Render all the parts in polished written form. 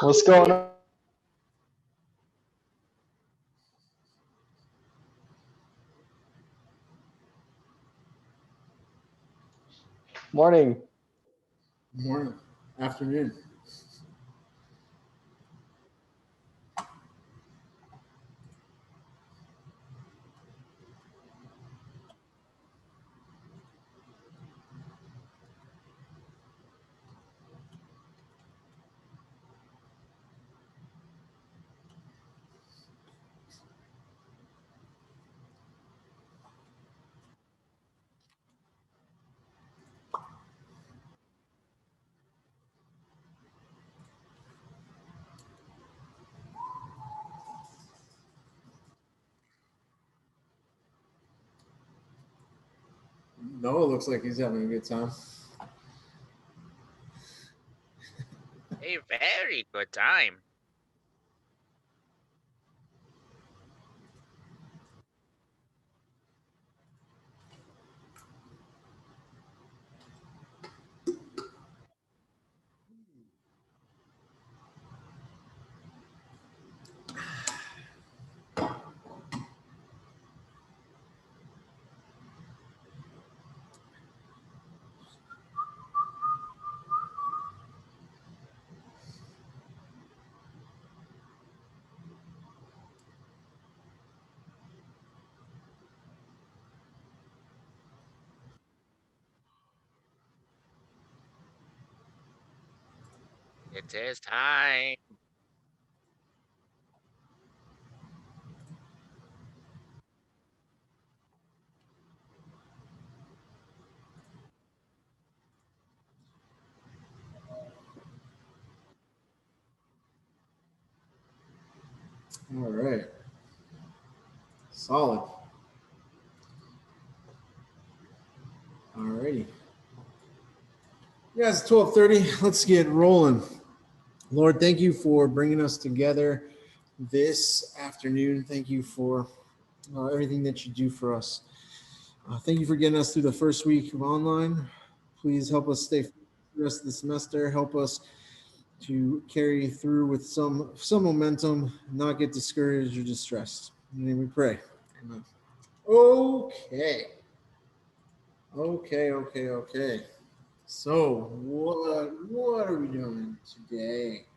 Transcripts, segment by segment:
What's going on? Morning. Morning, afternoon. Noah looks like he's having a good time. A very good time. It is time. All right, solid. All righty. Yeah, it's 12:30. Let's get rolling. Lord, thank you for bringing us together this afternoon. Thank you for everything that you do for us. Thank you for getting us through the first week of online. Please help us stay focused the rest of the semester. Help us to carry through with some momentum, not get discouraged or distressed. And then we pray. Amen. Okay. Okay. So what are we doing today?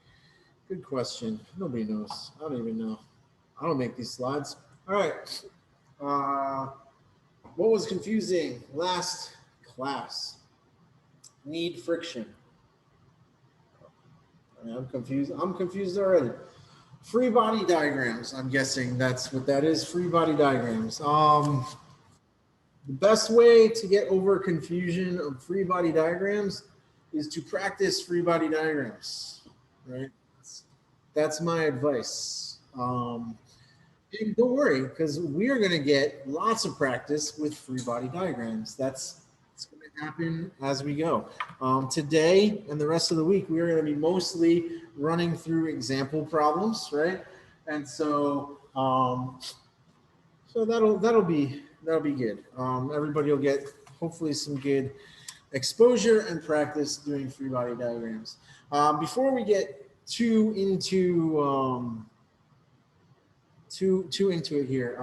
Good question. Nobody knows. I don't even know. I don't make these slides. All right. Uh, what was confusing last class? Need friction. I'm confused. I'm confused already. Free body diagrams. I'm guessing that's what that is. Free body diagrams. The best way to get over confusion of free body diagrams is to practice free body diagrams. Right. That's my advice. And don't worry, because we are going to get lots of practice with free body diagrams. That's going to happen as we go. Today and the rest of the week, we are going to be mostly running through example problems, right? And so that'll be good. Everybody will get hopefully some good exposure and practice doing free body diagrams. Before we get too into it here.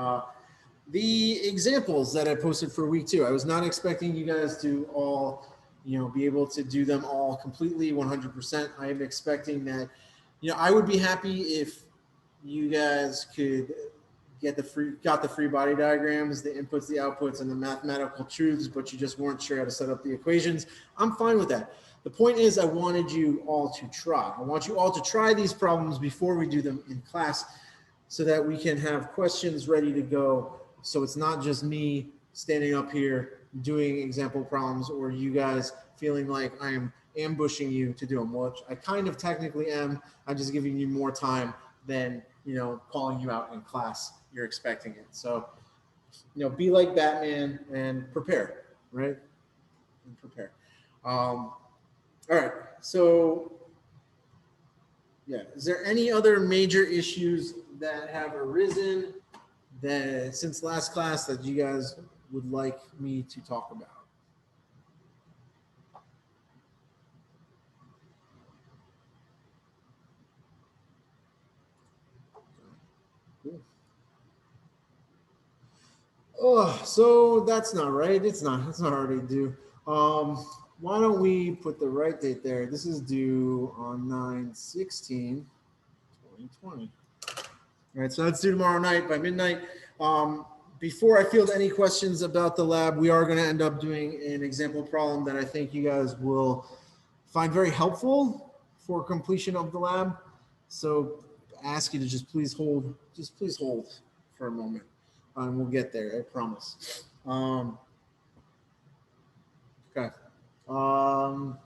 The examples that I posted for week 2, I was not expecting you guys to all, be able to do them all completely 100%. I am expecting that, I would be happy if you guys could got the free body diagrams, the inputs, the outputs, and the mathematical truths, but you just weren't sure how to set up the equations. I'm fine with that. The point is, I wanted you all to try. I want you all to try these problems before we do them in class, so that we can have questions ready to go. So it's not just me standing up here doing example problems, or you guys feeling like I am ambushing you to do them, which I kind of technically am. I'm just giving you more time than, calling you out in class. You're expecting it. So, be like Batman and prepare, right? And prepare. All right. So, yeah. Is there any other major issues that have arisen that since last class that you guys would like me to talk about? Cool. Oh, so that's not right. It's not. It's not already due. Why don't we put the right date there? This is due on 9/16/2020. All right, so that's due tomorrow night by midnight. Before I field any questions about the lab, we are going to end up doing an example problem that I think you guys will find very helpful for completion of the lab. So I ask you to just please hold for a moment, and we'll get there, I promise. Okay. And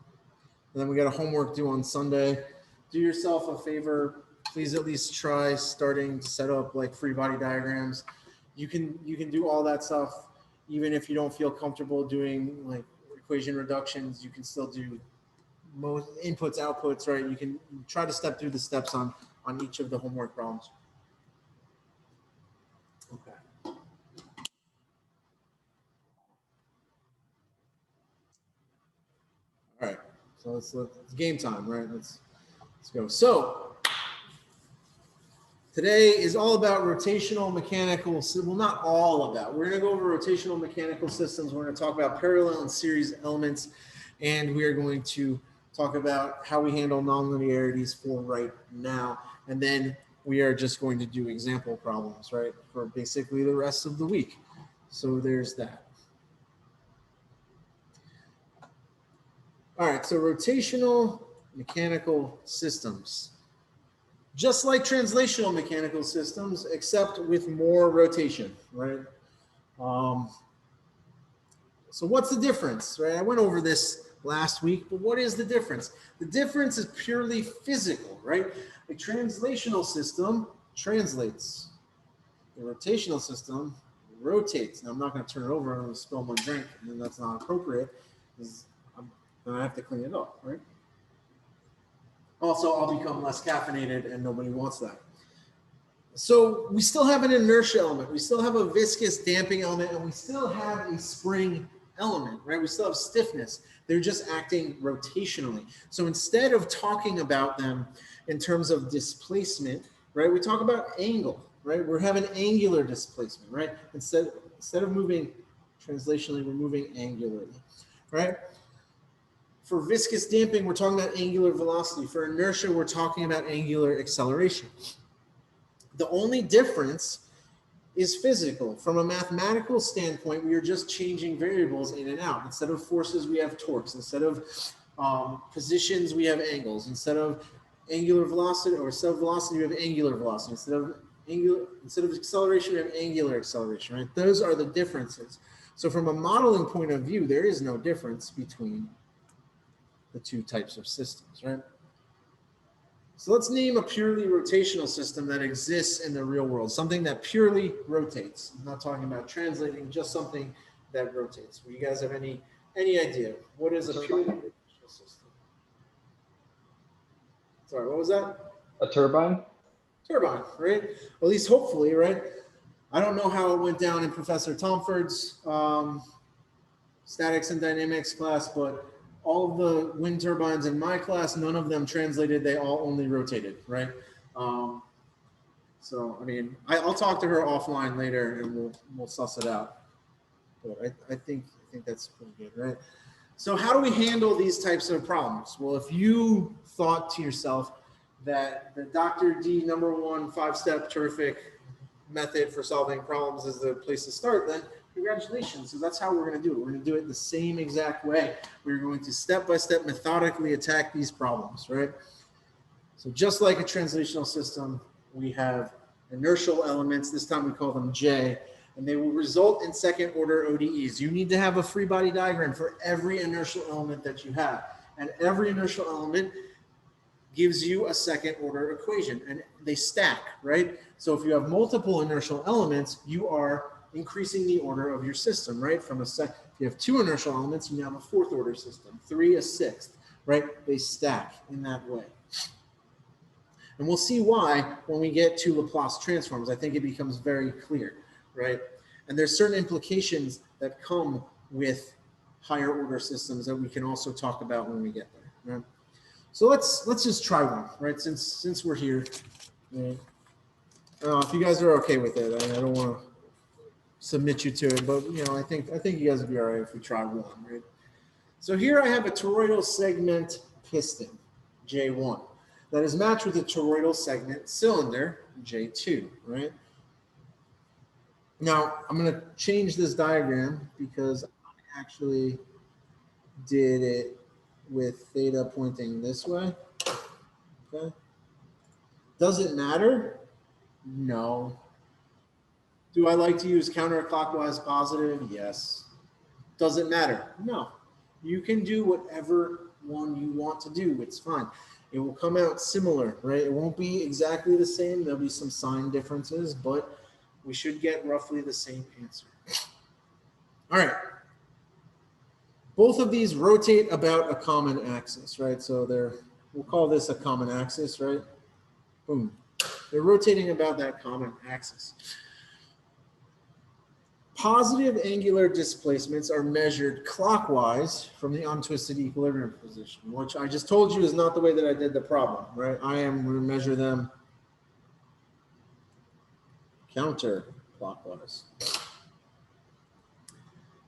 then we got a homework due on Sunday. Do yourself a favor. Please at least try starting to set up like free body diagrams. You can do all that stuff even if you don't feel comfortable doing like equation reductions. You can still do most inputs, outputs, right? You can try to step through the steps on each of the homework problems. Okay. All right. So it's game time, right? Let's go. So today is all about rotational mechanical, well, not all about. We're going to go over rotational mechanical systems. We're going to talk about parallel and series elements, and we are going to talk about how we handle nonlinearities for right now. And then we are just going to do example problems, right, for basically the rest of the week. So there's that. All right, so rotational mechanical systems. Just like translational mechanical systems, except with more rotation, right? So what's the difference, right? I went over this last week, but what is the difference? The difference is purely physical, right? A translational system translates. A rotational system rotates. Now I'm not going to turn it over. I'm going to spill my drink, and then that's not appropriate. Then I have to clean it up, right? Also, I'll become less caffeinated, and nobody wants that. So we still have an inertia element. We still have a viscous damping element, and we still have a spring element, right? We still have stiffness. They're just acting rotationally. So instead of talking about them in terms of displacement, right, we talk about angle, right? We're having angular displacement, right? Instead of moving translationally, we're moving angularly, right? For viscous damping, we're talking about angular velocity. For inertia, we're talking about angular acceleration. The only difference is physical. From a mathematical standpoint, we are just changing variables in and out. Instead of forces, we have torques. Instead of positions, we have angles. Instead of angular velocity or velocity, we have angular velocity. Instead of acceleration, we have angular acceleration, right? Those are the differences. So from a modeling point of view, there is no difference between the two types of systems, right? So let's name a purely rotational system that exists in the real world, something that purely rotates. I'm not talking about translating, just something that rotates. Do you guys have any idea? What is a purely rotational system? Sorry, what was that? A turbine? Turbine, right? At least hopefully, right? I don't know how it went down in Professor Tomford's statics and dynamics class, but all of the wind turbines in my class, none of them translated. They all only rotated, right? So, I mean, I'll talk to her offline later and we'll suss it out. But I think that's pretty good, right? So how do we handle these types of problems? Well, if you thought to yourself that the Dr. D #1 5-step terrific method for solving problems is the place to start, then congratulations. So that's how we're going to do it. We're going to do it the same exact way. We're going to step-by-step methodically attack these problems, right? So just like a translational system, we have inertial elements. This time we call them J, and they will result in second-order ODEs. You need to have a free body diagram for every inertial element that you have. And every inertial element gives you a second-order equation, and they stack, right? So if you have multiple inertial elements, you are increasing the order of your system, right? If you have 2 inertial elements, you now have a 4th-order system, 3 a 6th, right? They stack in that way. And we'll see why when we get to Laplace transforms. I think it becomes very clear, right? And there's certain implications that come with higher order systems that we can also talk about when we get there, right? So let's just try one, right? Since we're here, right? If you guys are okay with it, I don't want to submit you to it, but I think you guys would be all right if we try one, right? So here I have a toroidal segment piston, J1, that is matched with a toroidal segment cylinder, J2, right? Now I'm going to change this diagram because I actually did it with theta pointing this way. Okay. Does it matter? No. Do I like to use counterclockwise positive? Yes. Does it matter? No. You can do whatever one you want to do. It's fine. It will come out similar, right? It won't be exactly the same. There'll be some sign differences, but we should get roughly the same answer. All right. Both of these rotate about a common axis, right? So we'll call this a common axis, right? Boom. They're rotating about that common axis. Positive angular displacements are measured clockwise from the untwisted equilibrium position, which I just told you is not the way that I did the problem, right? I am going to measure them counterclockwise.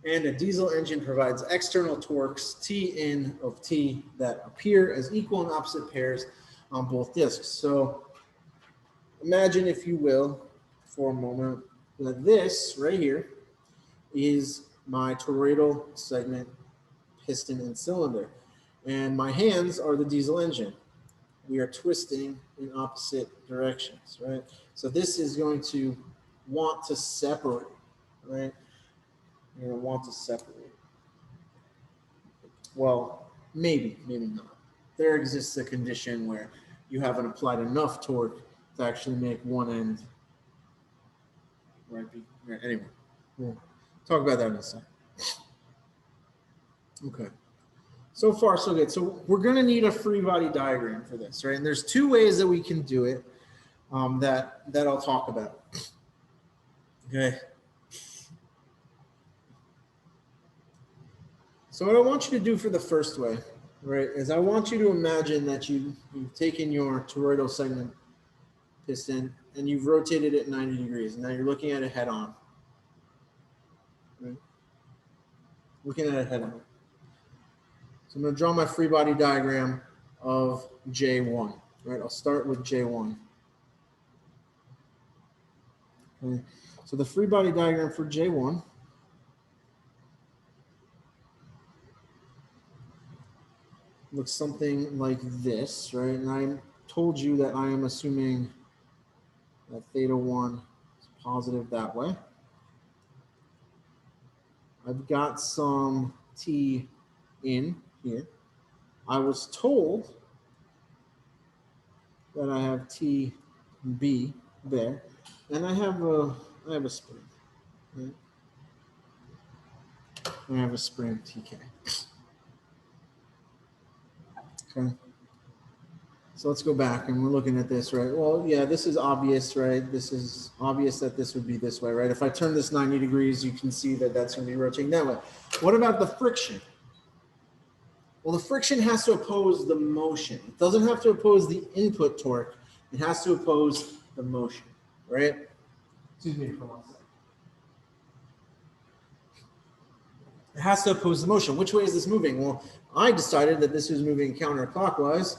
And a diesel engine provides external torques T in of T that appear as equal and opposite pairs on both discs. So imagine, if you will, for a moment, that this right here is my toroidal segment piston and cylinder, and my hands are the diesel engine. We are twisting in opposite directions, right? So this is going to want to separate, right? You're going to want to separate. Well, maybe not. There exists a condition where you haven't applied enough torque to actually make one end right. Anyway, we'll talk about that in a second. Okay. So far, so good. So we're going to need a free body diagram for this, right? And there's two ways that we can do it that I'll talk about. Okay. So what I want you to do for the first way, right, is I want you to imagine that you've taken your toroidal segment piston and you've rotated it 90 degrees. And now you're looking at it head on. Right? Looking at it head on. So I'm going to draw my free body diagram of J1. Right? I'll start with J1. Okay. So the free body diagram for J1 looks something like this, right? And I told you that I am assuming that theta 1 is positive that way. I've got some T in here. I was told that I have TB there, and I have a spring. Right? I have a spring TK. Okay. So let's go back and we're looking at this, right? Well, yeah, this is obvious, right? This is obvious that this would be this way, right? If I turn this 90 degrees, you can see that that's going to be rotating that way. What about the friction? Well, the friction has to oppose the motion. It doesn't have to oppose the input torque. It has to oppose the motion, right? Excuse me for 1 second. It has to oppose the motion. Which way is this moving? Well, I decided that this was moving counterclockwise,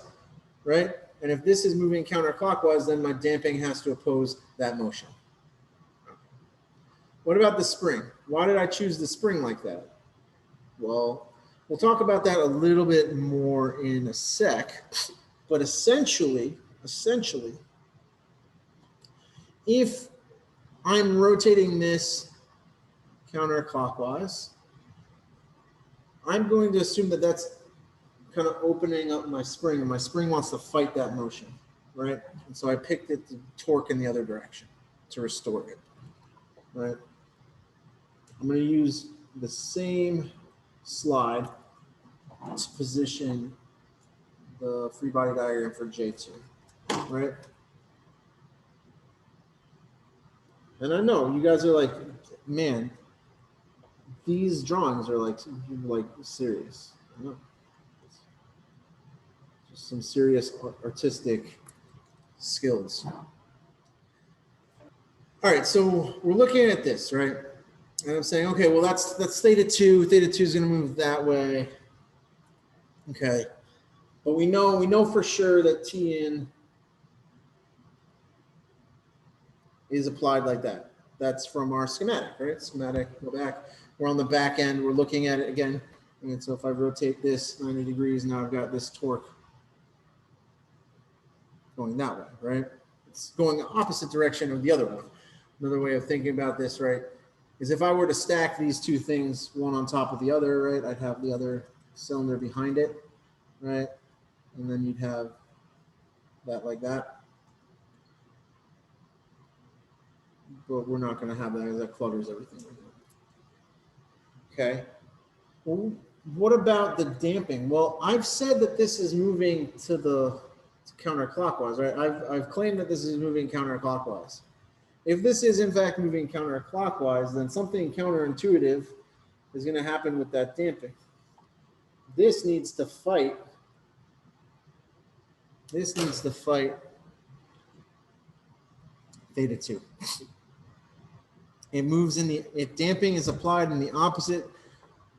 right? And if this is moving counterclockwise, then my damping has to oppose that motion. What about the spring? Why did I choose the spring like that? Well, we'll talk about that a little bit more in a sec, but essentially, if I'm rotating this counterclockwise, I'm going to assume that that's kind of opening up my spring, and my spring wants to fight that motion, right? And so I picked it to torque in the other direction to restore it, right? I'm going to use the same slide to position the free body diagram for J2, right? And I know you guys are like, man, these drawings are like serious. I know. Just some serious artistic skills. All right, so we're looking at this, right? And I'm saying, okay, well, that's theta 2. Theta 2 is going to move that way. Okay. But we know for sure that Tn is applied like that. That's from our schematic, right? Schematic, go back. We're on the back end. We're looking at it again. And so if I rotate this 90 degrees, now I've got this torque going that way, right? It's going the opposite direction of the other one. Another way of thinking about this, right, is if I were to stack these two things one on top of the other, right, I'd have the other cylinder behind it, right? And then you'd have that like that. But we're not going to have that, because that clutters everything. Okay. Well, what about the damping? Well, I've said that this is moving to counterclockwise, right? I've claimed that this is moving counterclockwise. If this is in fact moving counterclockwise, then something counterintuitive is going to happen with that damping. This needs to fight. This needs to fight theta 2. It moves if damping is applied in the opposite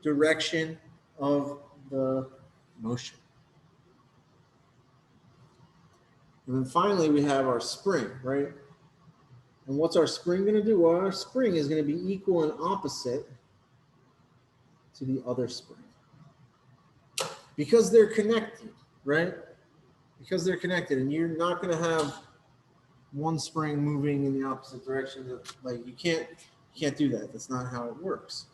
direction of the motion. And then finally, we have our spring, right? And what's our spring going to do? Well, our spring is going to be equal and opposite to the other spring. Because they're connected, right? Because they're connected, and you're not going to have one spring moving in the opposite direction. Like you can't do that. That's not how it works.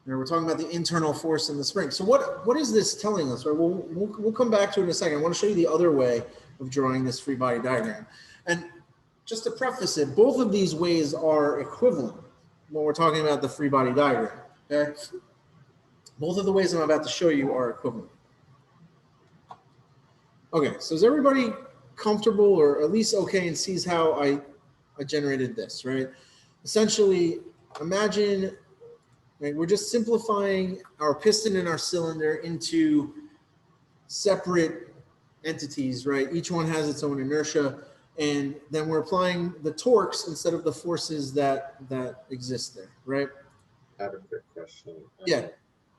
Now we're talking about the internal force in the spring. So what is this telling us? Right? We'll come back to it in a second. I want to show you the other way of drawing this free body diagram. And just to preface it, both of these ways are equivalent when we're talking about the free body diagram. Okay? Both of the ways I'm about to show you are equivalent. Okay, so is everybody comfortable, or at least okay, and sees how I generated this, right? Essentially, imagine, right, we're just simplifying our piston and our cylinder into separate entities, right? Each one has its own inertia, and then we're applying the torques instead of the forces that exist there, right? I have a quick question. Yeah.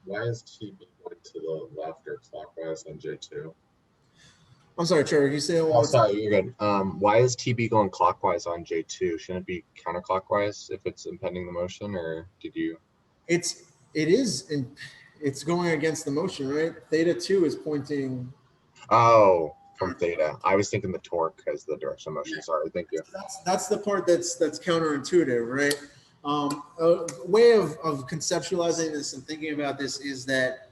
Why is TB going to the left or clockwise on J2? I'm sorry, Trevor, can you say that one more time? Sorry, you're good. Why is TB going clockwise on J2? Shouldn't it be counterclockwise if it's impending the motion, or did you? It's going against the motion, right? Theta 2 is pointing. Oh, from theta. I was thinking the torque as the direction of motion. Sorry, thank you. That's the part that's counterintuitive, right? A way of conceptualizing this and thinking about this is that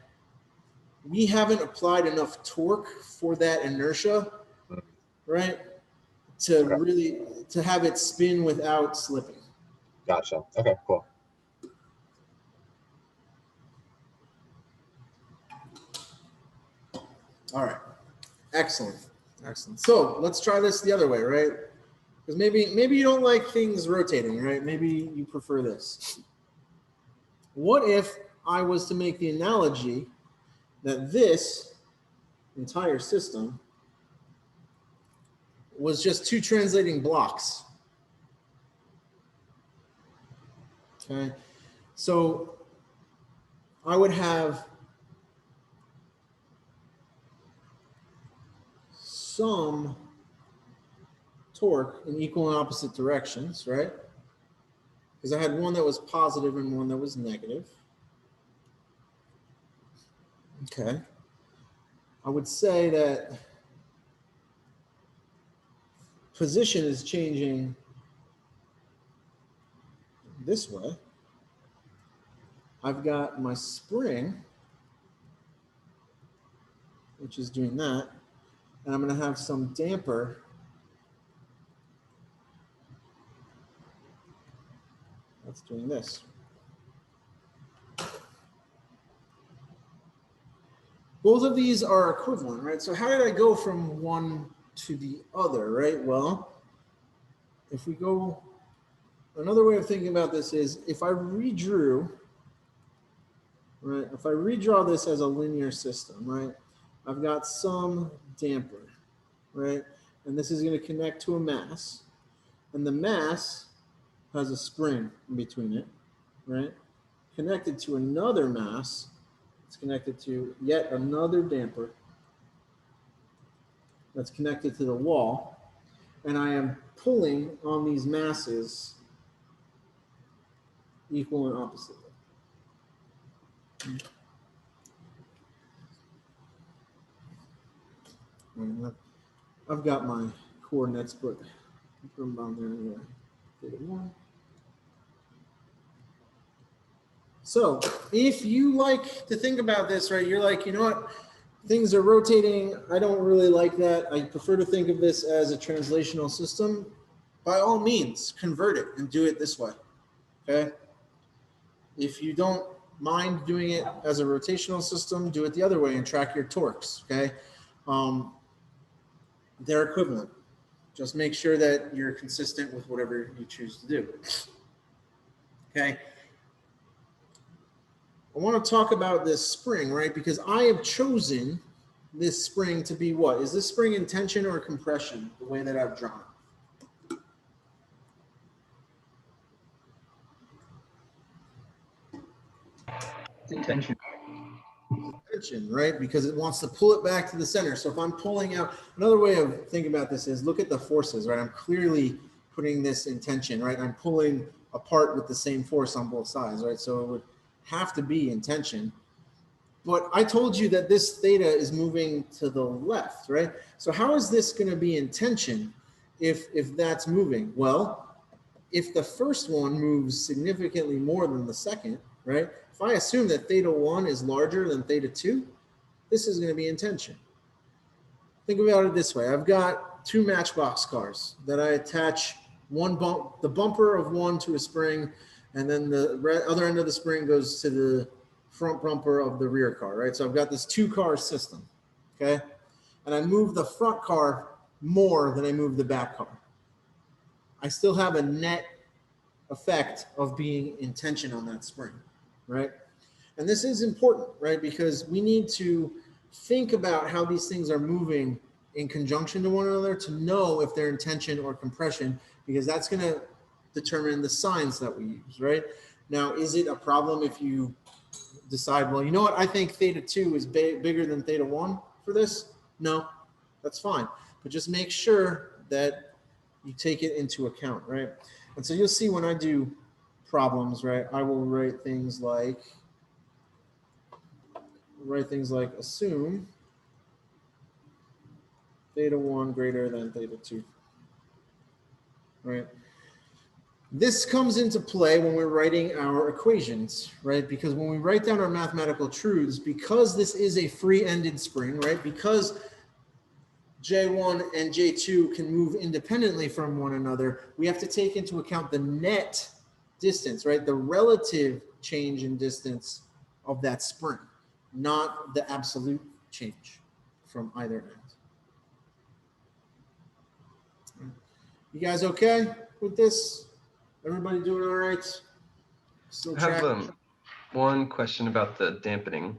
we haven't applied enough torque for that inertia, right? To really to have it spin without slipping. Gotcha. Okay, cool. All right. Excellent. Excellent. So let's try this the other way, right? Because maybe you don't like things rotating, right? Maybe you prefer this. What if I was to make the analogy that this entire system was just two translating blocks? Okay. So I would have some torque in equal and opposite directions, right? Because I had one that was positive and one that was negative. Okay. I would say that position is changing this way. I've got my spring, which is doing that, and I'm going to have some damper that's doing this. Both of these are equivalent, right? So how did I go from one to the other, right? Well, if we go, another way of thinking about this is if I redrew, right? If I redraw this as a linear system, right? I've got some damper, right? And this is going to connect to a mass. And the mass has a spring in between it, right? Connected to another mass. It's connected to yet another damper that's connected to the wall. And I am pulling on these masses equal and opposite. And I've got my coordinates, but I'll put them down there anyway. Theta 1. So if you like to think about this, right, you're like, you know what, things are rotating. I don't really like that. I prefer to think of this as a translational system. By all means, convert it and do it this way, okay? If you don't mind doing it as a rotational system, do it the other way and track your torques, okay? They're equivalent. Just make sure that you're consistent with whatever you choose to do, okay? I want to talk about this spring, right? Because I have chosen this spring to be what? Is this spring in tension or compression, the way that I've drawn it? It's in tension. Tension, right? Because it wants to pull it back to the center. So if I'm pulling out, another way of thinking about this is look at the forces, right? I'm clearly putting this in tension, right? I'm pulling apart with the same force on both sides, right? So it would have to be in tension. But I told you that this theta is moving to the left, right? So how is this going to be in tension if that's moving? Well, if the first one moves significantly more than the second, right? If I assume that theta 1 is larger than theta 2, this is going to be in tension. Think about it this way. I've got two matchbox cars that I attach the bumper of one to a spring, and then the other end of the spring goes to the front bumper of the rear car, right? So I've got this two-car system, okay? And I move the front car more than I move the back car. I still have a net effect of being in tension on that spring, right? And this is important, right? Because we need to think about how these things are moving in conjunction to one another to know if they're in tension or compression, because that's going to determine the signs that we use, right? Now, is it a problem if you decide, well, you know what, I think theta 2 is bigger than theta 1 for this? No, that's fine. But just make sure that you take it into account, right? And so you'll see when I do problems, right, I will write things like assume theta 1 greater than theta 2, right? This comes into play when we're writing our equations, right? Because when we write down our mathematical truths, because this is a free-ended spring, right? Because J1 and J2 can move independently from one another, we have to take into account the net distance, right? The relative change in distance of that spring, not the absolute change from either end. You guys okay with this? Everybody doing all right? Still I have tracking? one question about the dampening.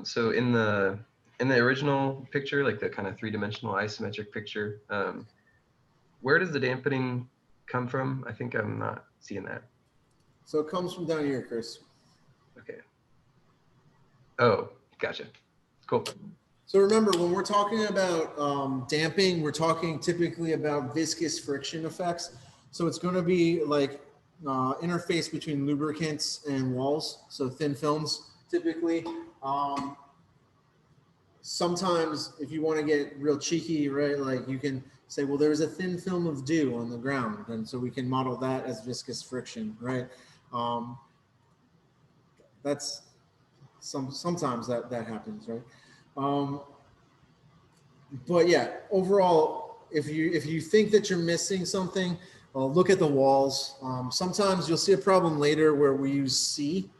So in the original picture, like the kind of three-dimensional isometric picture, where does the dampening come from? I think I'm not seeing that. So it comes from down here, Chris. Okay. Oh, gotcha. Cool. So remember, when we're talking about damping, we're talking typically about viscous friction effects. So it's going to be like interface between lubricants and walls, so thin films typically. Sometimes if you want to get real cheeky, right, like you can say, well, there's a thin film of dew on the ground, and so we can model that as viscous friction, right? That's sometimes that happens, right? But yeah, overall, if you think that you're missing something, look at the walls. Sometimes you'll see a problem later where we use C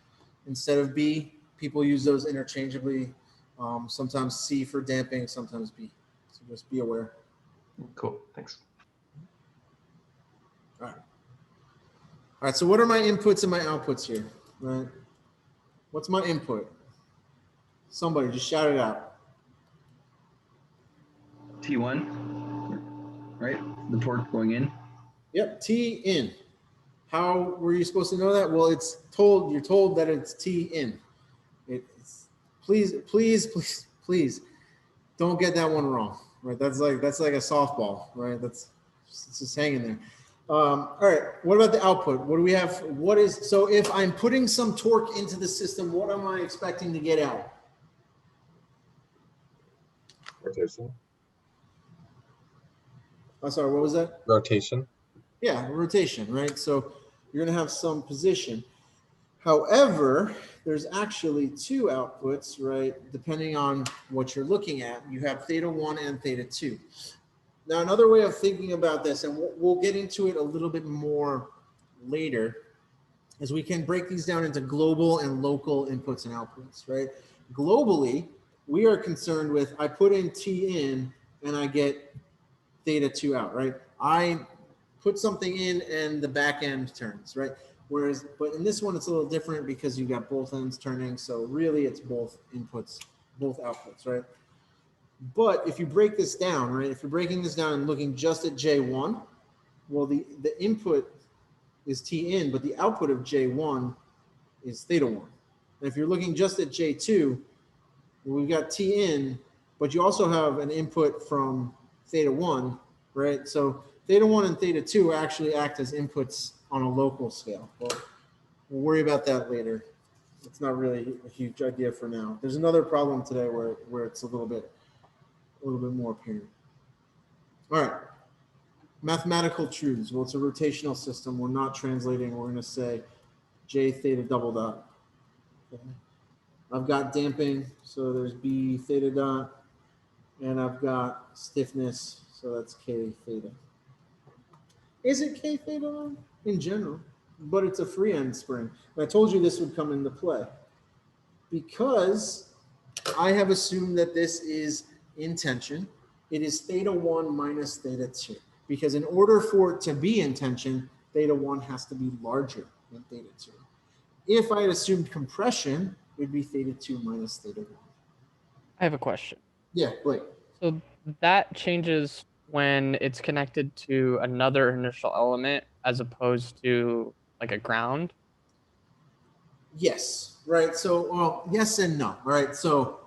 instead of B. People use those interchangeably. Sometimes C for damping, sometimes B. So just be aware. Cool. Thanks. All right. All right. So what are my inputs and my outputs here? Right. What's my input? Somebody just shout it out. T1, right? The torque going in. Yep. T in. How were you supposed to know that? Well, you're told that it's T in. Please don't get that one wrong, right? That's like a softball, right? It's just hanging there. All right, what about the output? What do we have? So if I'm putting some torque into the system, what am I expecting to get out? Rotation. I'm sorry, what was that? Rotation. Yeah, rotation, right? So you're gonna have some position. However, there's actually two outputs, right? Depending on what you're looking at, you have theta 1 and theta 2. Now, another way of thinking about this, and we'll get into it a little bit more later, is we can break these down into global and local inputs and outputs, right? Globally, we are concerned with, I put in T in and I get theta 2 out, right? I put something in and the back end turns, right? But in this one, it's a little different because you've got both ends turning. So really it's both inputs, both outputs, right? But if you break this down, right? If you're breaking this down and looking just at J1, well, the input is T in, but the output of J1 is theta 1. And if you're looking just at J2, well, we've got T in, but you also have an input from theta 1, right? So theta 1 and theta 2 actually act as inputs on a local scale. Well, we'll worry about that later. It's not really a huge idea for now. There's another problem today where it's a little bit more apparent. All right, mathematical truths. Well, it's a rotational system. We're not translating. We're going to say J theta double dot. Okay. I've got damping, so there's B theta dot, and I've got stiffness, so that's K theta. Is it K theta in general? But it's a free end spring. And I told you this would come into play because I have assumed that this is in tension. It is theta 1 minus theta 2. Because in order for it to be in tension, theta 1 has to be larger than theta 2. If I had assumed compression, it would be theta 2 minus theta 1. I have a question. Yeah, Blake. So that changes when it's connected to another initial element as opposed to like a ground? Yes, right. So, well, yes and no, right? So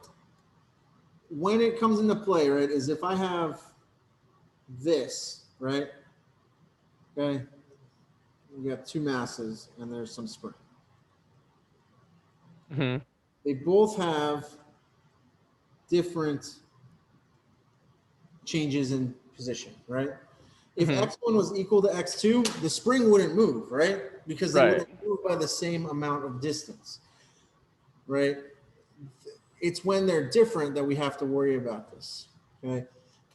when it comes into play, right, is if I have this, right? Okay, we got two masses and there's some spring. Mm-hmm. They both have different changes in position, right? If x1 was equal to x2, the spring wouldn't move, right? Because they wouldn't move by the same amount of distance, right? It's when they're different that we have to worry about this, okay?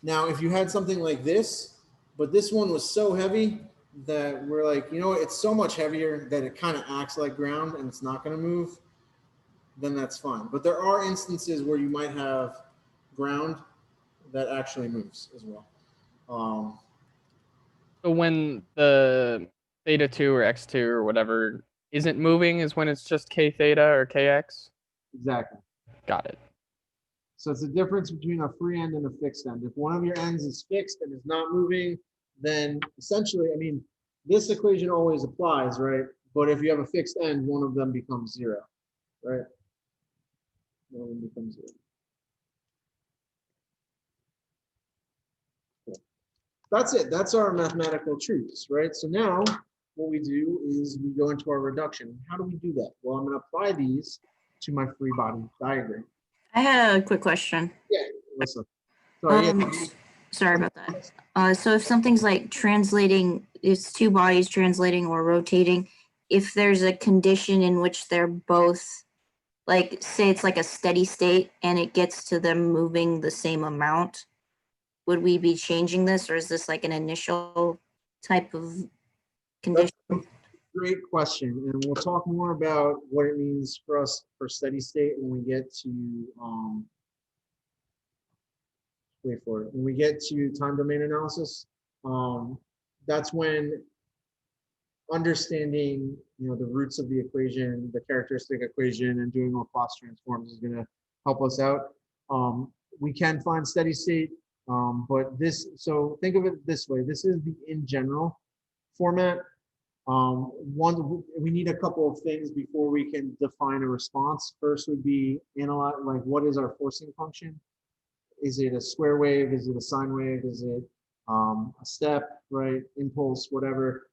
Now, if you had something like this, but this one was so heavy that we're like, you know what, it's so much heavier that it kind of acts like ground and it's not going to move, then that's fine. But there are instances where you might have ground that actually moves as well. So when the theta 2 or x2 or whatever isn't moving is when it's just k theta or kx? Exactly. Got it. So it's the difference between a free end and a fixed end. If one of your ends is fixed and is not moving, then essentially, I mean, this equation always applies, right? But if you have a fixed end, one of them becomes zero, right? One of them becomes zero. Okay. That's it. That's our mathematical truths, right? So now what we do is we go into our reduction. How do we do that? Well, I'm going to apply these to my free body diagram. I had a quick question. Yeah, listen. Sorry, Sorry about that. So if something's like translating, it's two bodies translating or rotating, if there's a condition in which they're both, like say it's like a steady state and it gets to them moving the same amount, would we be changing this, or is this like an initial type of condition? Great question, and we'll talk more about what it means for us for steady state when we get to wait for it. When we get to time domain analysis, that's when understanding, you know, the roots of the equation, the characteristic equation, and doing Laplace transforms is going to help us out. We can find steady state, but this. So think of it this way: this is the in general format. One, we need a couple of things before we can define a response. First would be analyze, like, what is our forcing function? Is it a square wave? Is it a sine wave? Is it a step, right? Impulse, whatever.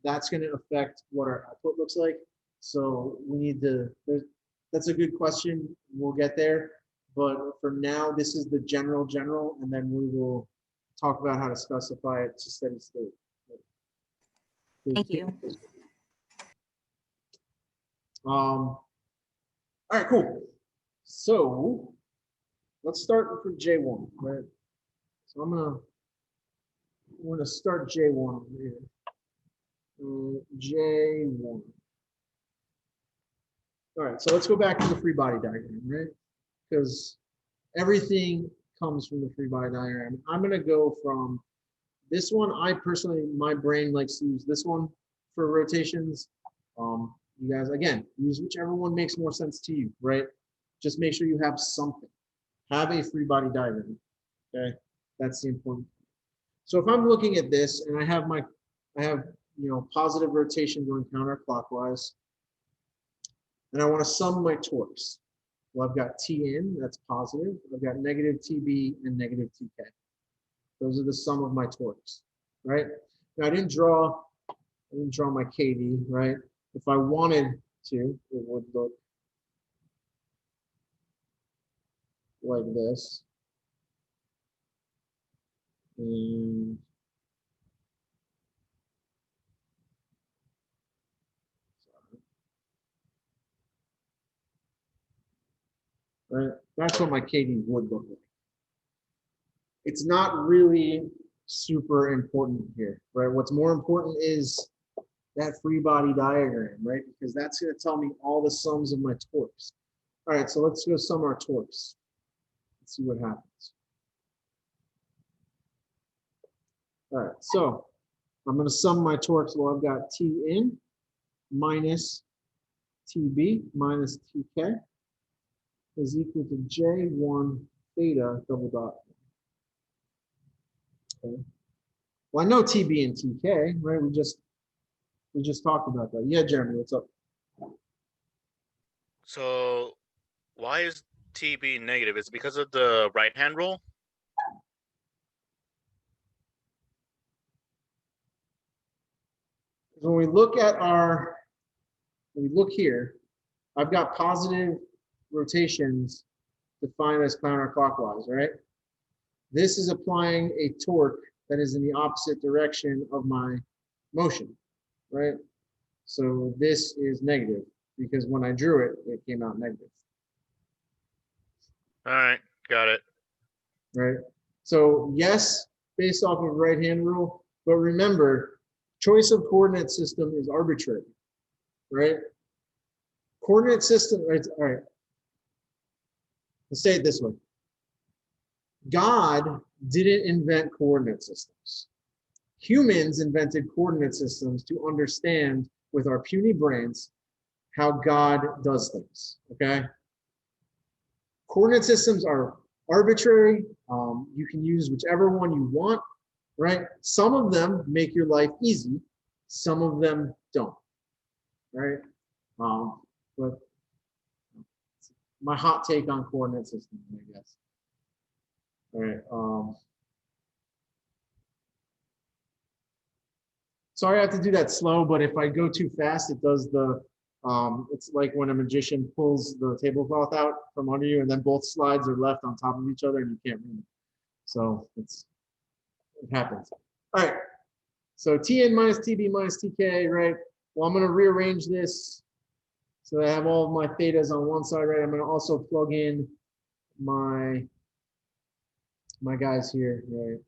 That's going to affect what our output looks like. So we need to, that's a good question. We'll get there. But for now, this is the general, and then we will talk about how to specify it to steady state. Thank you. All right, cool. So let's start from J1, right? So we're gonna start J1 here. J1. All right, so let's go back to the free body diagram, right? Because everything comes from the free body diagram. I'm gonna go from this one. I personally, my brain likes to use this one for rotations. You guys, again, use whichever one makes more sense to you, right? Just make sure you have something. Have a free body diagram, okay? That's the important thing. So if I'm looking at this and I have positive rotation going counterclockwise, and I want to sum my torques. Well, I've got Tn, that's positive. I've got negative Tb and negative Tk. Those are the sum of my torques, right? Now I didn't draw my Kd, right? If I wanted to, it would look like this. And right, that's what my Kd would look like. It's not really super important here, right? What's more important is that free body diagram, right? Because that's going to tell me all the sums of my torques. All right, so let's go sum our torques. Let's see what happens. All right, so I'm going to sum my torques. Well, I've got Tn minus Tb minus Tk is equal to J1 theta double dot. Okay. Well, I know Tb and Tk, right? We just talked about that. Yeah, Jeremy, what's up? So why is TB negative? Is it because of the right-hand rule? When we look here, I've got positive rotations defined as counterclockwise, right? This is applying a torque that is in the opposite direction of my motion, right? So this is negative because when I drew it, it came out negative. All right, got it. Right? So yes, based off of right-hand rule, but remember, choice of coordinate system is arbitrary, right? Coordinate system, right? All right. Let's say it this way. God didn't invent coordinate systems. Humans invented coordinate systems to understand with our puny brains how God does things, okay? Coordinate systems are arbitrary. You can use whichever one you want, right? Some of them make your life easy. Some of them don't, right? But my hot take on coordinate systems, I guess. All right. Sorry I have to do that slow, but if I go too fast, it does the, it's like when a magician pulls the tablecloth out from under you and then both slides are left on top of each other and you can't move. So it happens. All right. So Tn minus Tb minus Tk, right? Well, I'm going to rearrange this so I have all of my thetas on one side, right? I'm going to also plug in my guys here, right?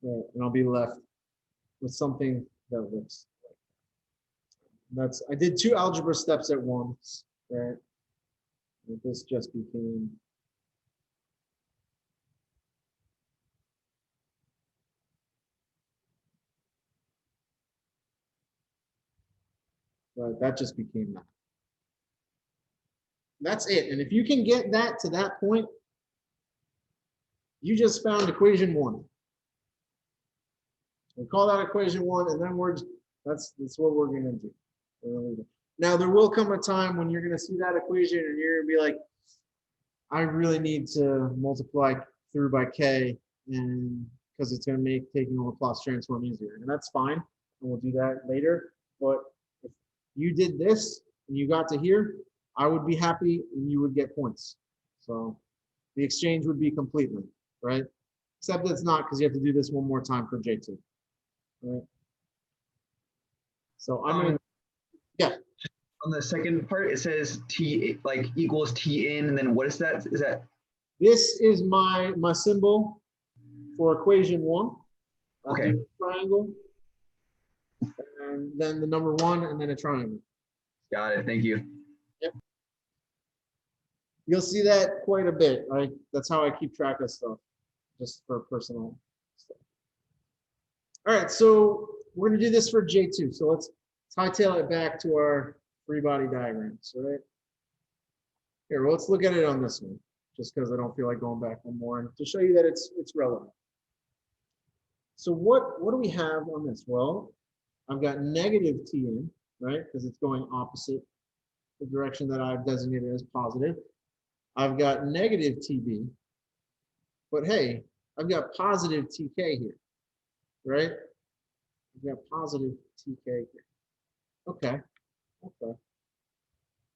Right, and I'll be left with something that looks like that. I did two algebra steps at once, right? And this just became right, that just became that. That's it. And if you can get that to that point, you just found equation 1. We call that equation 1, and then that's what we're going to do. Now, there will come a time when you're going to see that equation and you're going to be like, I really need to multiply through by k, and because it's going to make taking a Laplace transform easier. And that's fine. And we'll do that later. But if you did this and you got to here, I would be happy and you would get points. So the exchange would be completely, right? Except it's not, because you have to do this one more time for J2. Right? So I'm going to, yeah. On the second part, it says T like equals T in, and then what is that? Is that? This is my symbol for equation 1. Okay. Triangle, and then the number 1, and then a triangle. Got it. Thank you. Yep. You'll see that quite a bit. Right? That's how I keep track of stuff, just for personal stuff. All right, so we're going to do this for J2. So let's hightail it back to our free body diagrams. Right? Here, well, let's look at it on this one, just because I don't feel like going back one more, and to show you that it's relevant. So what do we have on this? Well, I've got negative Tn, right? Because it's going opposite the direction that I've designated as positive. I've got negative Tb, but hey, I've got positive Tk here, right? I've got positive Tk here. Okay.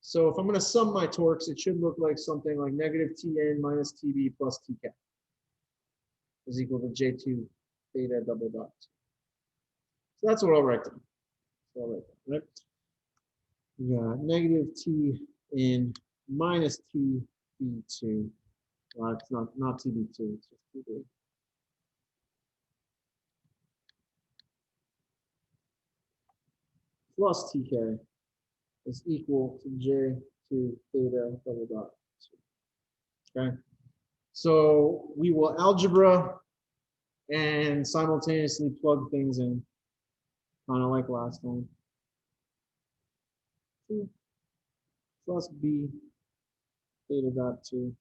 So if I'm going to sum my torques, it should look like something like negative Tn minus Tb plus Tk is equal to J2 theta double dot. So that's what I'll write down. So I'll write down, right? Yeah, negative T in minus TB2. It's not TB2, it's just TB. Plus Tk is equal to J2 theta double dot. Okay. So we will algebra and simultaneously plug things in, kind of like last time. 2 plus b theta dot 2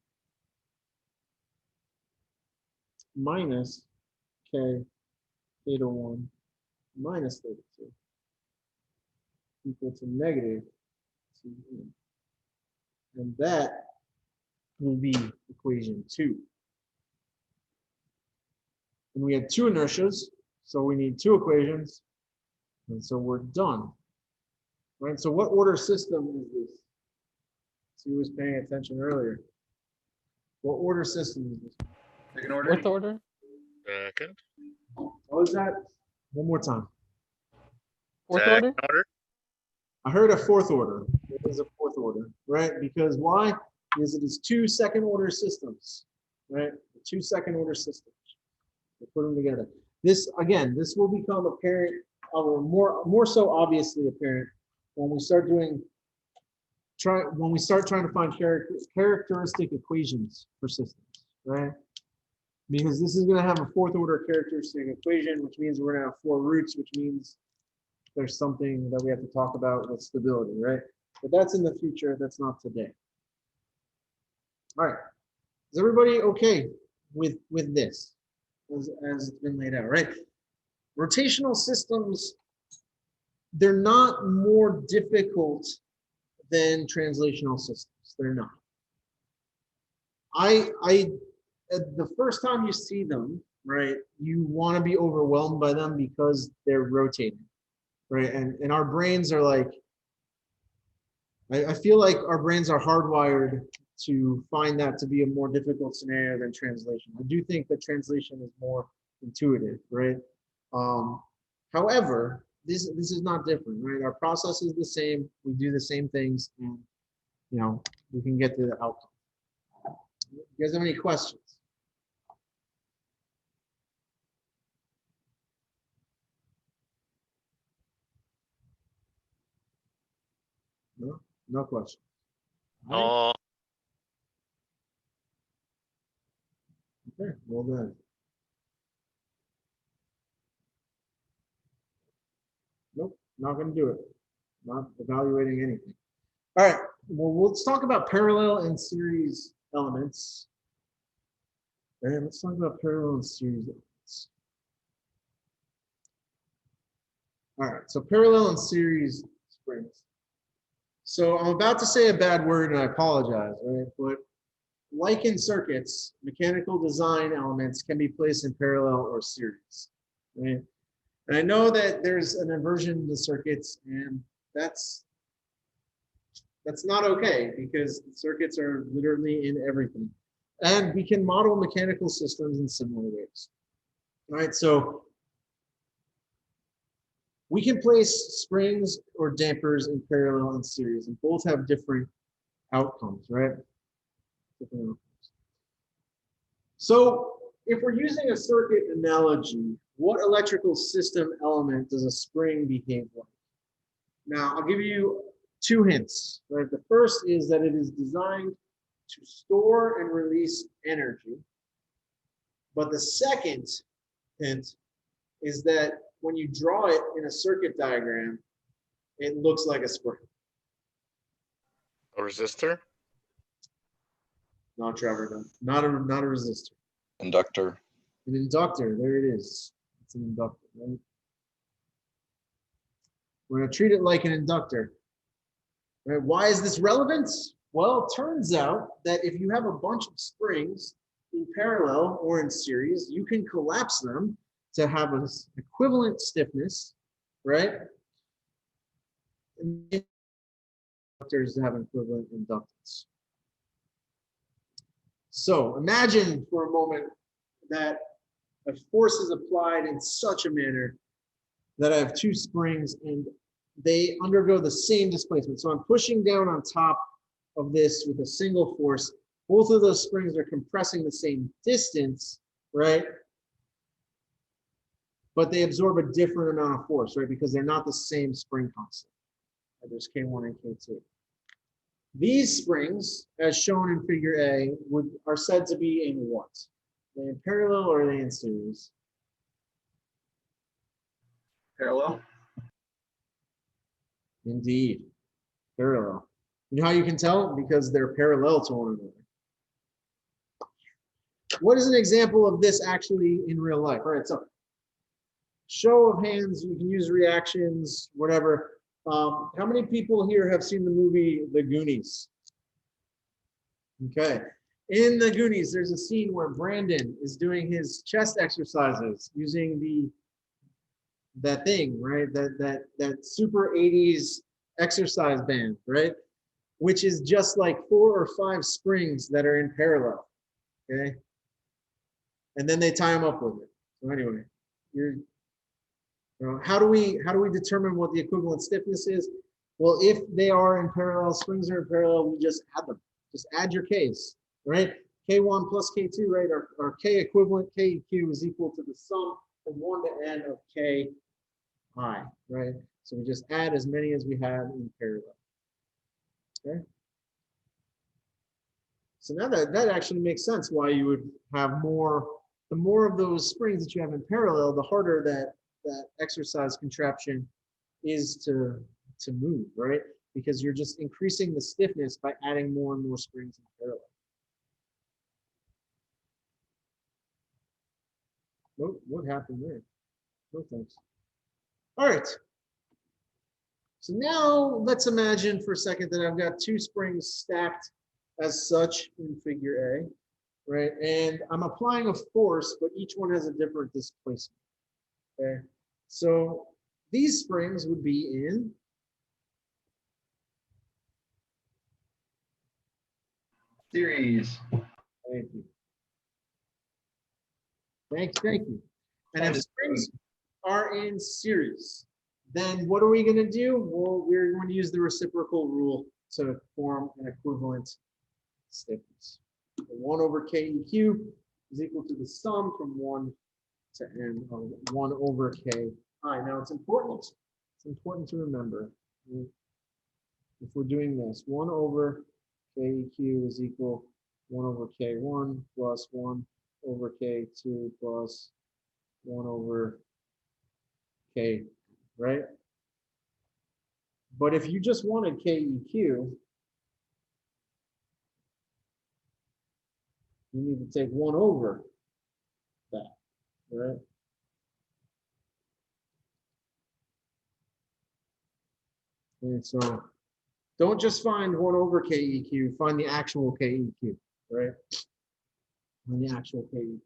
minus k theta 1 minus theta 2 equal to negative Tn. And that will be equation 2. And we had 2 inertias, so we need 2 equations, and so we're done. Right, so what order system is this? So who was paying attention earlier? What order system is this? Second order. Fourth order? Second. What was that? One more time. Fourth Second order? order. I heard a fourth order. It is a fourth order, right? Because why? Because it is 2 second order systems, right? 2 second order systems. We put them together. This, again, this will become apparent, or more so obviously apparent when we start doing, when we start trying to find characteristic equations for systems, right? Because this is going to have a fourth order characteristic equation, which means we're going to have 4 roots, which means there's something that we have to talk about with stability, right? But that's in the future, that's not today. All right, is everybody okay with this as it's been laid out, right? Rotational systems, they're not more difficult than translational systems. They're not. The first time you see them, right, you want to be overwhelmed by them because they're rotating, right? And our brains are like, I feel like our brains are hardwired to find that to be a more difficult scenario than translation. I do think that translation is more intuitive, right? However, this is not different, right? Our process is the same. We do the same things, and you know we can get to the outcome. You guys have any questions? No, no questions. All right. Oh, Okay, well done. Nope, not going to do it. Not evaluating anything. All right, well, let's talk about parallel and series elements. All right, let's talk about parallel and series elements. All right, so parallel and series springs. So I'm about to say a bad word and I apologize, right? But like in circuits, mechanical design elements can be placed in parallel or series, right? And I know that there's an inversion to circuits, and that's not okay because circuits are literally in everything. And we can model mechanical systems in similar ways. All right, so we can place springs or dampers in parallel and series, and both have different outcomes, right? Different outcomes. So if we're using a circuit analogy, what electrical system element does a spring behave like? Now, I'll give you two hints, right? The first is that it is designed to store and release energy. But the second hint is that when you draw it in a circuit diagram, it looks like a spring. A resistor? No, Trevor, no. Not a resistor. Inductor. An inductor, there it is. It's an inductor, right? We're going to treat it like an inductor. Right? Why is this relevant? Well, it turns out that if you have a bunch of springs in parallel or in series, you can collapse them to have an equivalent stiffness, right? And inductors have an equivalent inductance. So imagine for a moment that a force is applied in such a manner that I have two springs and they undergo the same displacement. So I'm pushing down on top of this with a single force. Both of those springs are compressing the same distance, right? But they absorb a different amount of force, right? Because they're not the same spring constant. There's K1 and K2. These springs, as shown in figure A, are said to be in what? Are they in parallel or are they in series? Parallel. Indeed, parallel. You know how you can tell? Because they're parallel to one another. What is an example of this actually in real life? All right, so show of hands, you can use reactions, whatever. How many people here have seen the movie The Goonies? Okay. In The Goonies, there's a scene where Brandon is doing his chest exercises using that thing, right? That super 80s exercise band, right? Which is just like 4 or 5 springs that are in parallel, okay? And then they tie them up with it. So anyway, how do we determine what the equivalent stiffness is? Well, if they are in parallel, springs are in parallel, we just add them. Just add your K's, right? K1 plus K2, right? Our K equivalent, KEQ is equal to the sum from 1 to n of K I, right? So we just add as many as we have in parallel, okay? So now that actually makes sense why you would have the more of those springs that you have in parallel, the harder that exercise contraption is to move, right? Because you're just increasing the stiffness by adding more and more springs in parallel. What happened there? No thanks. All right. So now let's imagine for a second that I've got 2 springs stacked as such in figure A, right? And I'm applying a force, but each one has a different displacement, okay? So these springs would be in Series. Thank you. Thank you. And if springs are in series, then what are we going to do? Well, we're going to use the reciprocal rule to form an equivalent stiffness. 1 over KEQ is equal to the sum from 1 to n of 1 over KI. Now it's important to remember if we're doing this, 1 over KEQ is equal 1 over K1 plus 1 over K2 plus 1 over K, right? But if you just wanted KEQ, you need to take 1 over right? And so don't just find 1 over KEQ, find the actual KEQ, right? Find the actual KEQ.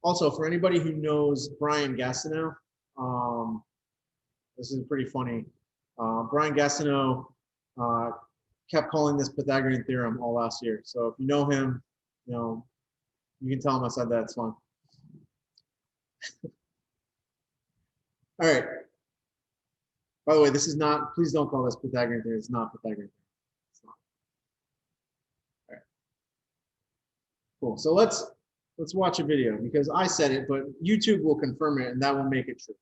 Also, for anybody who knows Brian Gastineau, this is pretty funny. Brian Gastineau kept calling this Pythagorean theorem all last year. So if you know him, you can tell him I said that. It's fun. All right. By the way, this is not, please don't call this Pythagorean theorem. It's not Pythagorean theorem. It's not. All right. Cool. So let's watch a video because I said it, but YouTube will confirm it and that will make it true.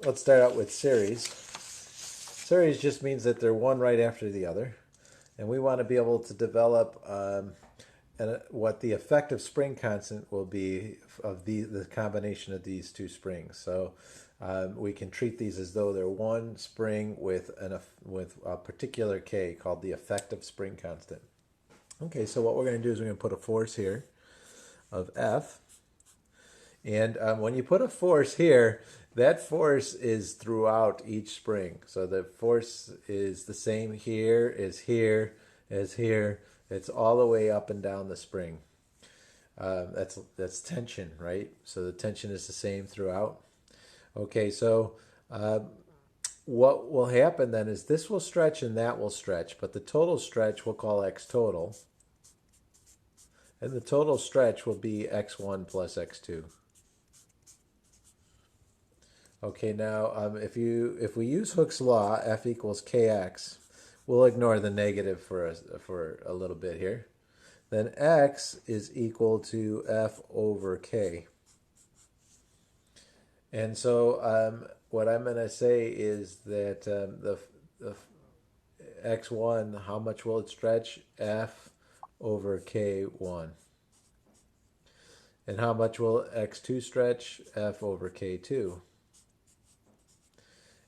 Let's start out with series. Series just means that they're one right after the other. And we want to be able to develop what the effective spring constant will be of the combination of these two springs. So we can treat these as though they're one spring with a particular K called the effective spring constant. Okay, so what we're going to do is we're going to put a force here of F. And when you put a force here, that force is throughout each spring. So the force is the same here as here as here. It's all the way up and down the spring. That's tension, right? So the tension is the same throughout. Okay, so what will happen then is this will stretch and that will stretch, but the total stretch we'll call X total. And the total stretch will be X1 plus X2. Okay, now if we use Hooke's law, F equals Kx, we'll ignore the negative for a little bit here. Then X is equal to F over K. And so what I'm going to say is that the X1, how much will it stretch? F over K1. And how much will X2 stretch? F over K2.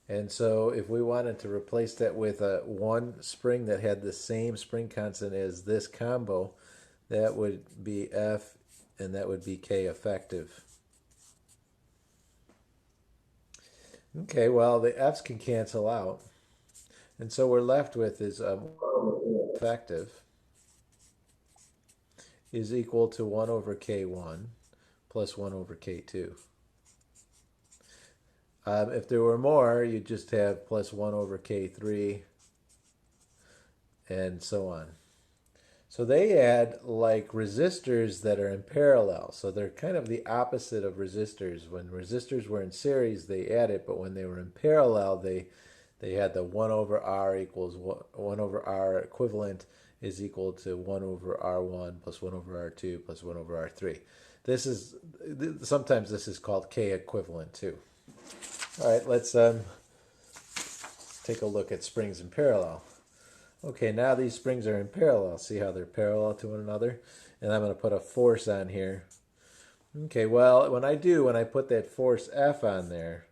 And so if we wanted to replace that with one spring that had the same spring constant as this combo, that would be F and that would be K effective. Okay, well, the F's can cancel out. And so we're left with is effective is equal to 1 over K1 plus 1 over K2. If there were more, you'd just have plus 1 over K3 and so on. So they add like resistors that are in parallel. So they're kind of the opposite of resistors. When resistors were in series, they added, but when they were in parallel, they had the 1 over R equals 1 over R equivalent is equal to 1 over R1 plus 1 over R2 plus 1 over R3. Sometimes this is called K equivalent too. All right, let's take a look at springs in parallel. Okay, now these springs are in parallel. See how they're parallel to one another? And I'm going to put a force on here. Okay, well, when I put that force F on there,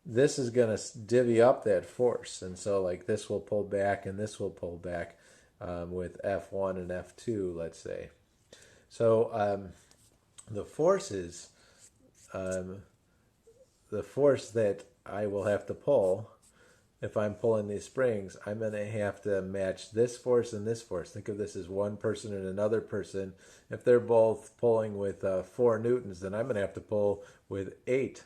this is going to divvy up that force. And so like this will pull back and this will pull back with F1 and F2, let's say. So the forces... the force that I will have to pull, if I'm pulling these springs, I'm going to have to match this force and this force. Think of this as one person and another person. If they're both pulling with 4 newtons, then I'm going to have to pull with 8.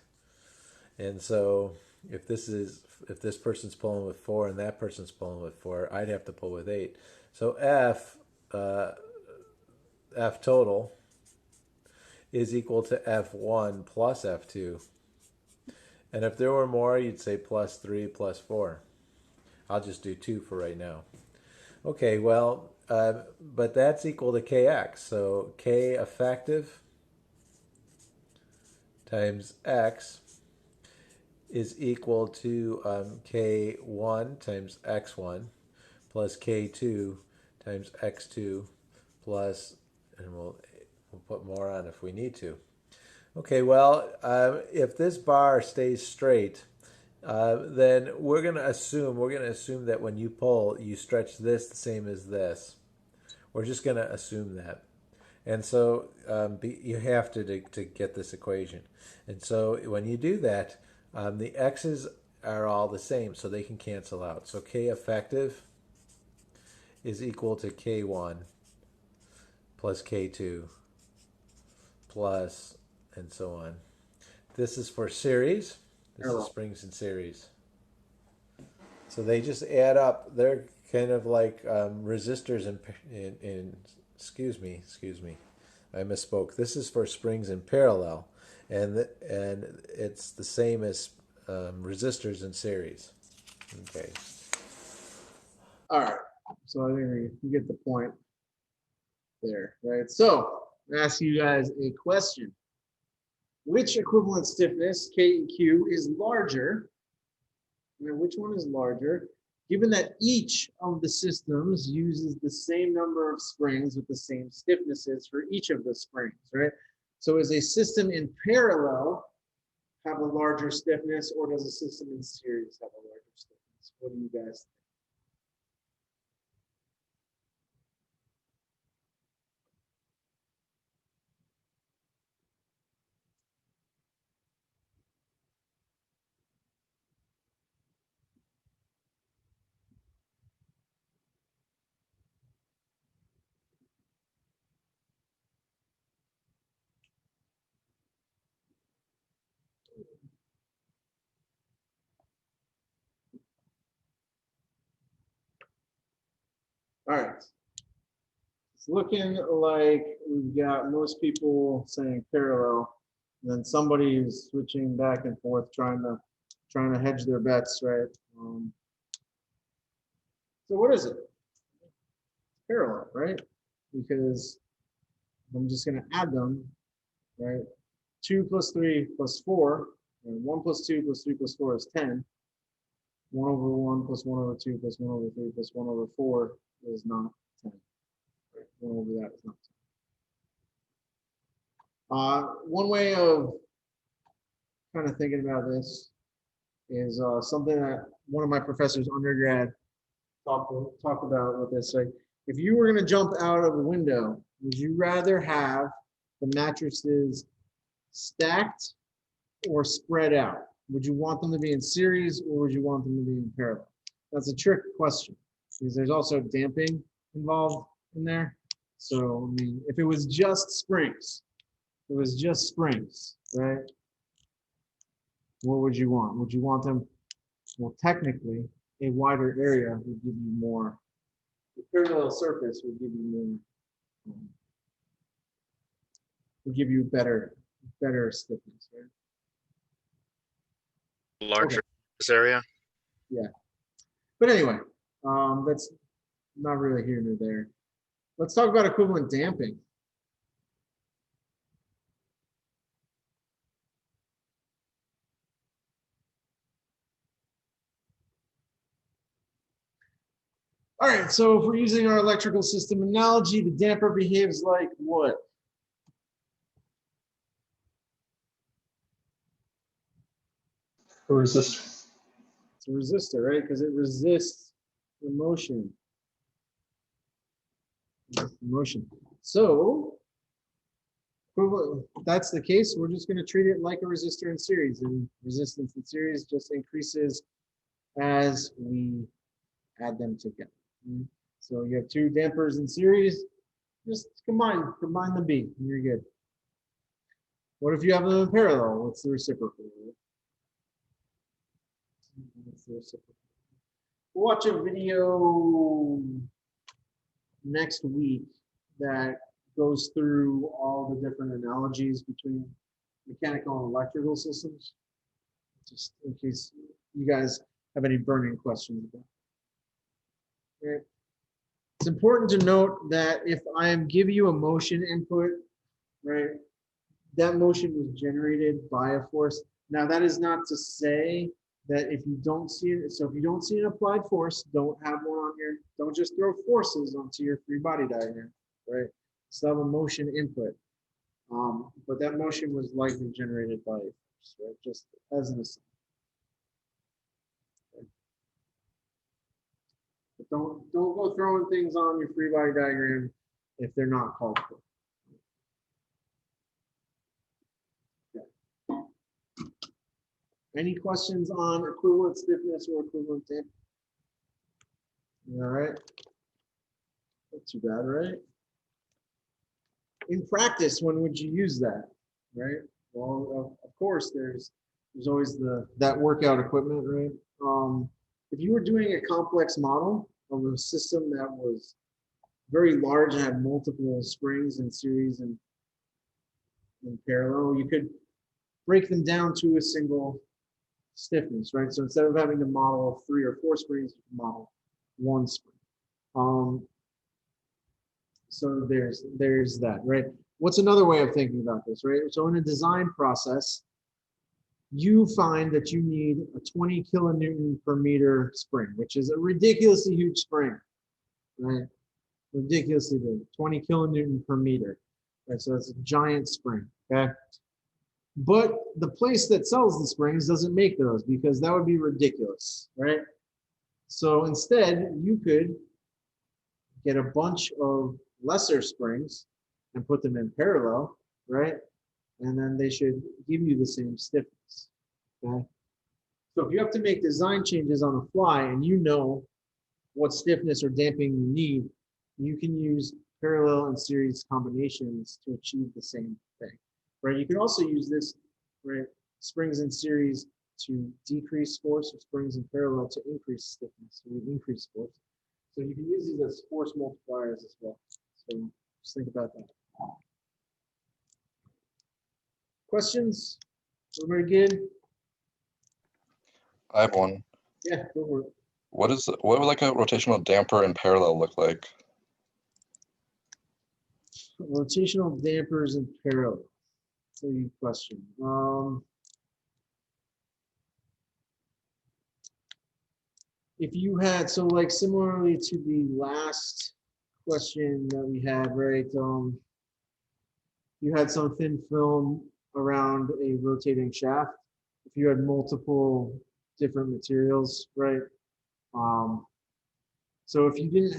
And so if this person's pulling with 4 and that person's pulling with 4, I'd have to pull with 8. So F total is equal to F1 plus F2. And if there were more, you'd say plus 3 plus 4. I'll just do 2 for right now. Okay, well, but that's equal to Kx. So K effective times X is equal to K1 times X1 plus K2 times X2 plus, and we'll put more on if we need to. Okay, well, if this bar stays straight, then we're going to assume that when you pull, you stretch this the same as this. We're just going to assume that. And so you have to get this equation. And so when you do that, the x's are all the same, so they can cancel out. So K effective is equal to K1 plus K2 plus, and so on. This is for series. This is springs in series. So they just add up. They're kind of like resistors in excuse me, I misspoke. This is for springs in parallel, and it's the same as resistors in series. Okay. All right. So I think we get the point there, right? So I ask you guys a question. Which equivalent stiffness, K and Q, is larger? And which one is larger, given that each of the systems uses the same number of springs with the same stiffnesses for each of the springs, right? So is a system in parallel have a larger stiffness, or does a system in series have a larger stiffness? What do you guys think? All right. It's looking like we've got most people saying parallel, and then somebody is switching back and forth, trying to hedge their bets, right? So what is it? Parallel, right? Because I'm just going to add them, right? 2 plus 3 plus 4, and 1 plus 2 plus 3 plus 4 is 10. 1 over 1 plus 1 over 2 plus 1 over 3 plus 1 over 4 is not 10. Right? 1 over that is not 10. One way of kind of thinking about this is something that one of my professors undergrad talked about with this. Like, if you were going to jump out of a window, would you rather have the mattresses stacked or spread out? Would you want them to be in series, or would you want them to be in parallel? That's a trick question, because there's also damping involved in there. So, I mean, if it was just springs, right? What would you want? Would you want them? Well, technically, a wider area would give you more. The parallel surface would give you more. Would give you better stiffness, right? Larger Okay. area. Yeah. But anyway, that's not really here nor there. Let's talk about equivalent damping. All right, so if we're using our electrical system analogy, the damper behaves like what? A resistor. It's a resistor, right? Because it resists the motion. So, if that's the case, we're just going to treat it like a resistor in series, and resistance in series just increases as we add them together. So you have two dampers in series, just combine the B, and you're good. What if you have them in parallel? What's the reciprocal? We'll watch a video next week that goes through all the different analogies between mechanical and electrical systems, just in case you guys have any burning questions about it. Okay. It's important to note that if I give you a motion input, right, that motion was generated by a force. Now, that is not to say that if you don't see it, so if you don't see an applied force, don't have one on your, don't just throw forces onto your free body diagram. right? Still have a motion input. But that motion was likely generated by a force, right? Just as an aside. Okay. But don't go throwing things on your free body diagram if they're not called for. Okay. Any questions on equivalent stiffness or equivalent damping? All right. Not too bad, right? In practice, when would you use that, right? Well, of course, there's always that workout equipment, right? If you were doing a complex model of a system that was very large and had multiple springs in series and in parallel, you could break them down to a single stiffness, right? So instead of having to model 3 or 4 springs, you can model 1 spring. So there's that, right? What's another way of thinking about this, right? So in a design process, you find that you need a 20 kilonewton per meter spring, which is a ridiculously huge spring, right? Ridiculously big, 20 kilonewton per meter, right? So that's a giant spring, okay? But the place that sells the springs doesn't make those because that would be ridiculous, right? So instead, you could get a bunch of lesser springs and put them in parallel, right? And then they should give you the same stiffness, okay? So if you have to make design changes on the fly and you know what stiffness or damping you need, you can use parallel and series combinations to achieve the same thing, right? You can also use this, right? Springs in series to decrease force, or springs in parallel to increase stiffness, so we increase force. So you can use these as force multipliers as well. So just think about that. Questions? Everybody good? I have one. Yeah, go for it. What would like a rotational damper in parallel look like? Rotational dampers in parallel. That's a good question. If you had, so like similarly to the last question that we had, right? You had some thin film around a rotating shaft. If you had multiple different materials, right? So if you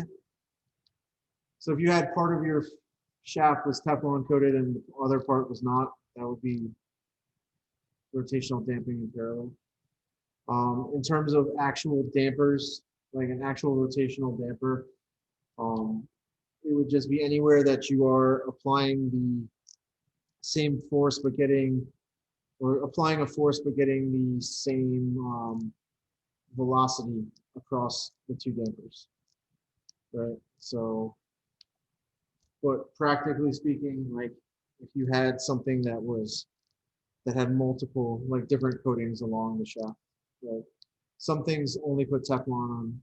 had part of your shaft was Teflon coated and the other part was not, that would be rotational damping in parallel. In terms of actual dampers, like an actual rotational damper, it would just be anywhere that you are applying the same force but getting, or applying a force but getting the same velocity across the 2 dampers, right? So, but practically speaking, like if you had something that had multiple, like different coatings along the shaft, right? Some things only put Teflon on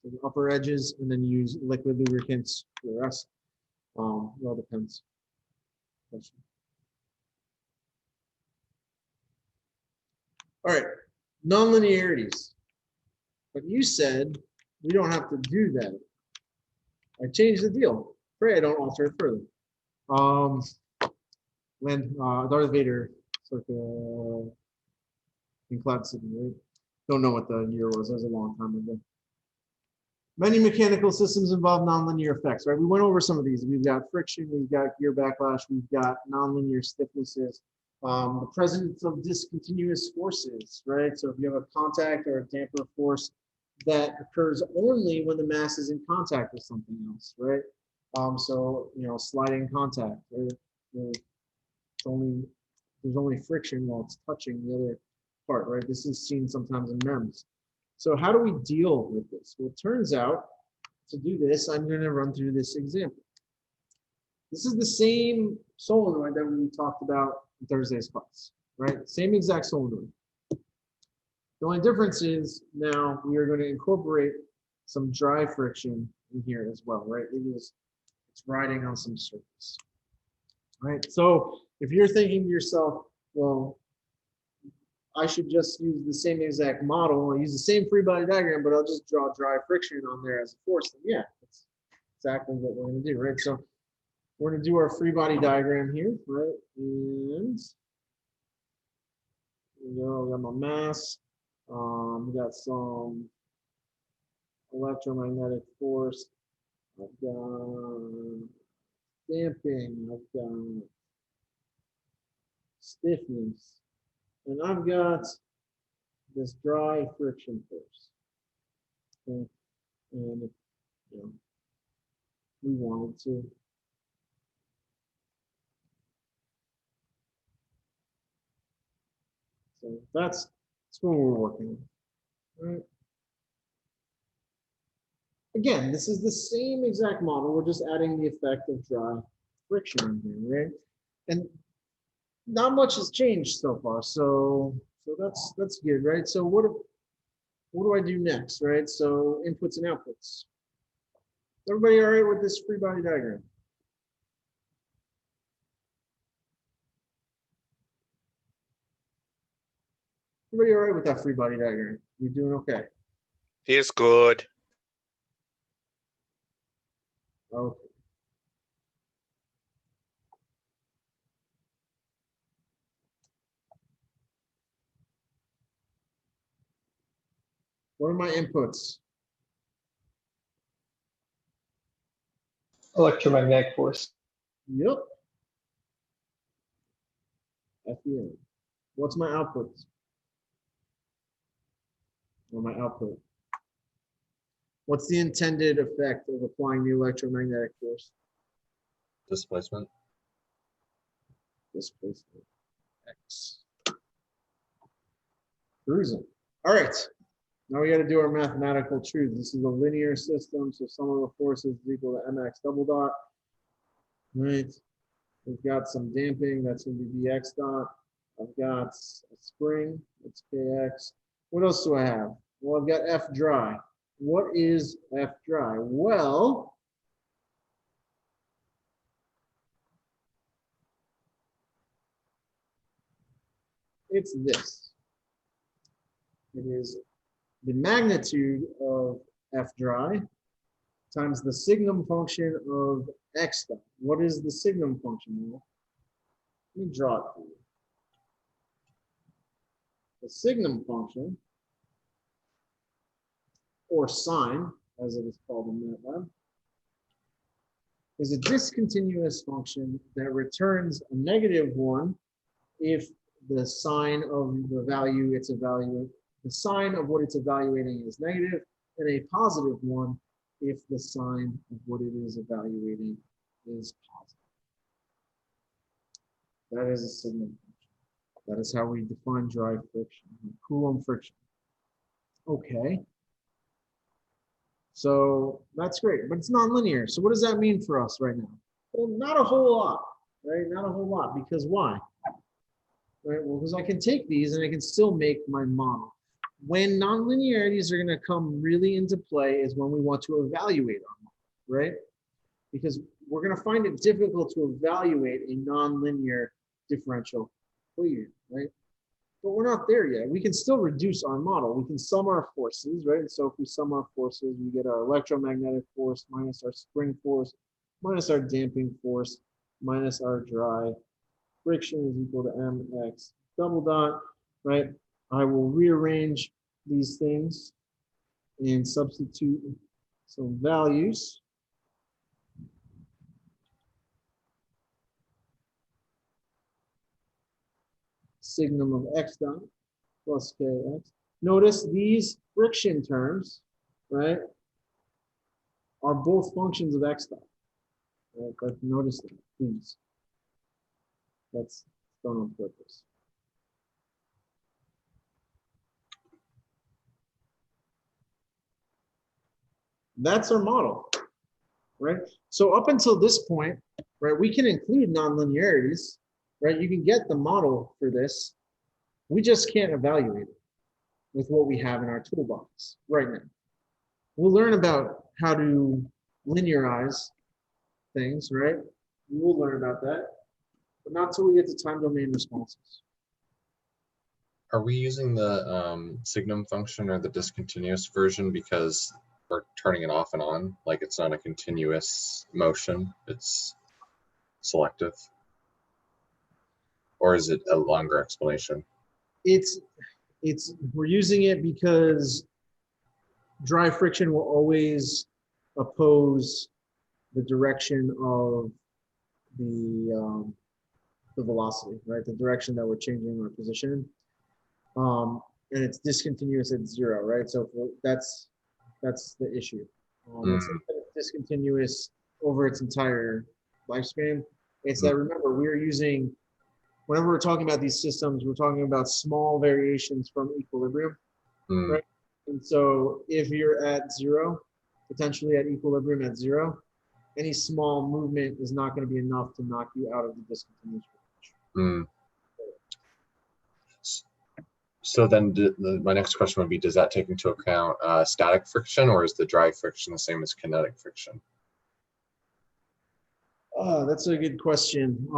the upper edges and then use liquid lubricants for the rest. Well, depends. Question. All right, nonlinearities. But you said we don't have to do that. I changed the deal. Pray I don't alter it further. When Darth Vader circa in Cloud City, right? Don't know what the year was. It was a long time ago. Many mechanical systems involve nonlinear effects, right? We went over some of these. We've got friction, we've got gear backlash, we've got nonlinear stiffnesses, the presence of discontinuous forces, right? So if you have a contact or a damper force that occurs only when the mass is in contact with something else, right? So, you know, sliding contact, right? There's only friction while it's touching the other part, right? This is seen sometimes in MEMS. So how do we deal with this? Well, it turns out to do this, I'm going to run through this example. This is the same solenoid that we talked about in Thursday's class, right? Same exact solenoid. The only difference is now we are going to incorporate some dry friction in here as well, right? It's riding on some surface, right? So if you're thinking to yourself, well, I should just use the same exact model, I'll use the same free body diagram, but I'll just draw dry friction on there as a force. And yeah, that's exactly what we're going to do, right? So we're going to do our free body diagram here, right? And there we go. I got my mass. We got some electromagnetic force. I've got damping. I've got stiffness. And I've got this dry friction force. Okay. And if, you know, we wanted to. So that's what we're working on. All right. Again, this is the same exact model. We're just adding the effect of dry friction in here, right? And not much has changed so far. So that's good, right? So what do I do next, right? So inputs and outputs. Everybody all right with this free body diagram? Everybody all right with that free body diagram? You're doing okay. He's good. Okay. What are my inputs? Electromagnetic force. Yep. FEM. What's my outputs? Or my output? What's the intended effect of applying the electromagnetic force? Displacement. Displacement. X. Cruising. All right. Now we got to do our mathematical truth. This is a linear system, so sum of the forces is equal to mx double dot. Right. We've got some damping. That's going to be bx dot. I've got a spring. It's kx. What else do I have? Well, I've got F dry. What is F dry? Well, it's this. It is the magnitude of F dry times the signum function of X dot. What is the signum function? Well, let me draw it for you. The signum function, or sine, as it is called in MATLAB, is a discontinuous function that returns a -1 if the sign of the value it's evaluating, the sign of what it's evaluating is negative, and a +1 if the sign of what it is evaluating is positive. That is a signum function. That is how we define dry friction, Coulomb friction. Okay. So that's great, but it's nonlinear. So what does that mean for us right now? Well, not a whole lot, right? Not a whole lot, because why? Right, well, because I can take these and I can still make my model. When nonlinearities are going to come really into play is when we want to evaluate our model, right? Because we're going to find it difficult to evaluate a nonlinear differential equation, right? But we're not there yet. We can still reduce our model. We can sum our forces, right? So if we sum our forces, we get our electromagnetic force minus our spring force, minus our damping force, minus our dry friction is equal to mx double dot, right? I will rearrange these things and substitute some values. Signum of x dot plus kx. Notice these friction terms, right, are both functions of x dot. Right? But notice that, please. That's done on purpose. That's our model, right? So up until this point, right, we can include nonlinearities, right? You can get the model for this. We just can't evaluate it with what we have in our toolbox right now. We'll learn about how to linearize things, right? We'll learn about that, but not until we get to time domain responses. Are we using the signum function or the discontinuous version because we're turning it off and on? Like it's not a continuous motion. It's selective? Or is it a longer explanation? It's we're using it because dry friction will always oppose the direction of the velocity, right? The direction that we're changing our position. And it's discontinuous at 0, right? So that's the issue. It's discontinuous over its entire lifespan. It's that, remember, we're using, whenever we're talking about these systems, we're talking about small variations from equilibrium, right? And so if you're at 0, potentially at equilibrium at 0, any small movement is not going to be enough to knock you out of the discontinuous range. So then my next question would be, does that take into account static friction, or is the dry friction the same as kinetic friction? That's a good question.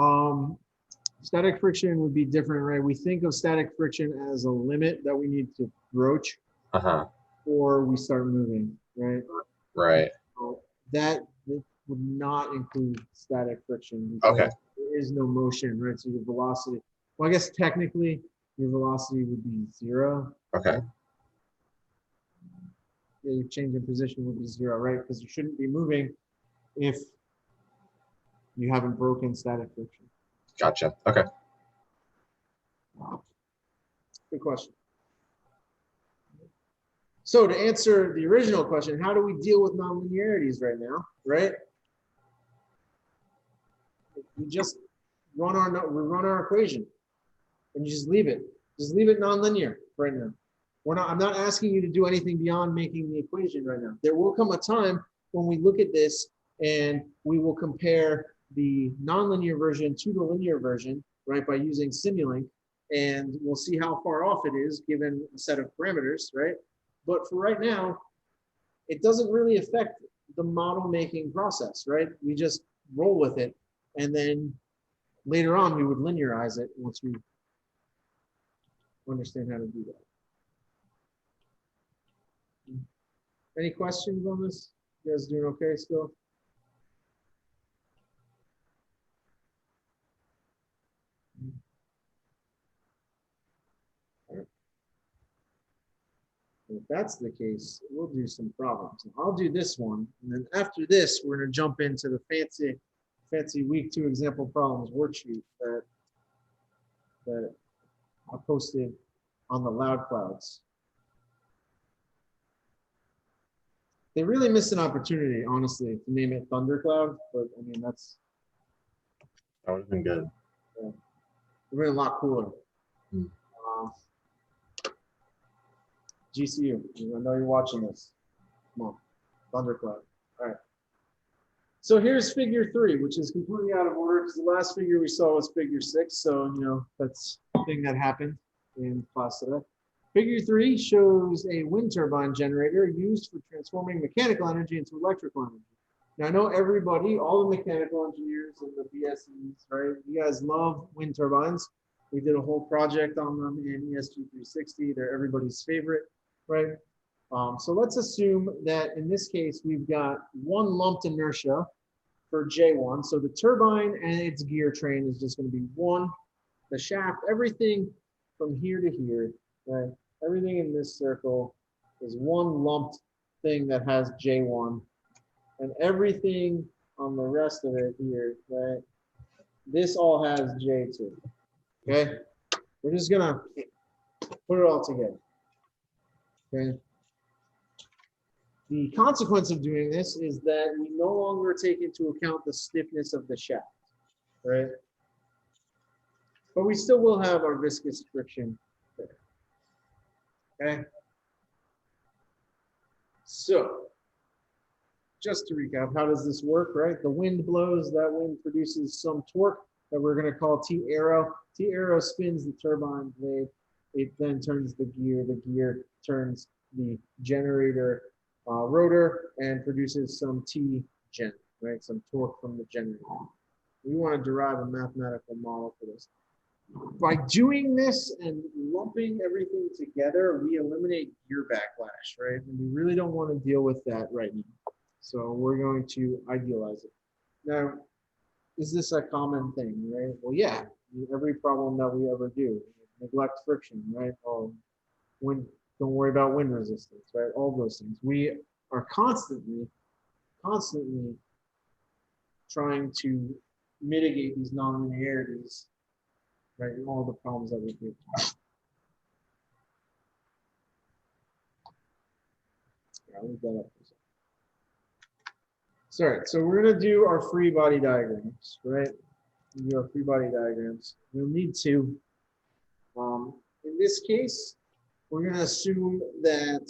Static friction would be different, right? We think of static friction as a limit that we need to broach before we start moving, right? Right. So that would not include static friction. Okay. There is no motion, right? So your velocity, well, I guess technically your velocity would be 0. Okay. Yeah, your change in position would be 0, right? Because you shouldn't be moving if you haven't broken static friction. Gotcha. Okay. Good question. So to answer the original question, how do we deal with nonlinearities right now, right? We just run our equation and you just leave it. Just leave it nonlinear right now. I'm not asking you to do anything beyond making the equation right now. There will come a time when we look at this and we will compare the nonlinear version to the linear version, right, by using Simulink, and we'll see how far off it is given a set of parameters, right? But for right now, it doesn't really affect the model making process, right? We just roll with it, and then later on we would linearize it once we understand how to do that. Any questions on this? You guys doing okay still? If that's the case, we'll do some problems. I'll do this one, and then after this, we're going to jump into the fancy week 2 example problems worksheet that I posted on the Loud Clouds. They really missed an opportunity, honestly, to name it Thundercloud, but I mean, that would have been good. Yeah. It would have been a lot cooler. GCU, I know you're watching this. Come on, Thundercloud. All right. So here's figure 3, which is completely out of order because the last figure we saw was figure 6. So, you know, that's the thing that happened in class today. Figure 3 shows a wind turbine generator used for transforming mechanical energy into electrical energy. Now, I know everybody, all the mechanical engineers and the BSEs, right? You guys love wind turbines. We did a whole project on them in ESG-455. They're everybody's favorite, right? So let's assume that in this case, we've got one lumped inertia for J1. So the turbine and its gear train is just going to be one. The shaft, everything from here to here, right? Everything in this circle is one lumped thing that has J1. And everything on the rest of it here, right? This all has J2. Okay? We're just going to put it all together. Okay? The consequence of doing this is that we no longer take into account the stiffness of the shaft, right? But we still will have our viscous friction there. Okay? So, just to recap, how does this work, right? The wind blows, that wind produces some torque that we're going to call T arrow. T arrow spins the turbine blade. It then turns the gear turns the generator rotor and produces some T gen, right? Some torque from the generator. We want to derive a mathematical model for this. By doing this and lumping everything together, we eliminate gear backlash, right? And we really don't want to deal with that right now. So we're going to idealize it. Now, is this a common thing, right? Well, yeah, every problem that we ever do, neglect friction, right? Or wind, don't worry about wind resistance, right? All those things. We are constantly trying to mitigate these nonlinearities, right? In all the problems that we do. I'll leave that up for a second. Sorry, so we're gonna do our free body diagrams, right? Do our free body diagrams. We'll need to, in this case, we're gonna assume that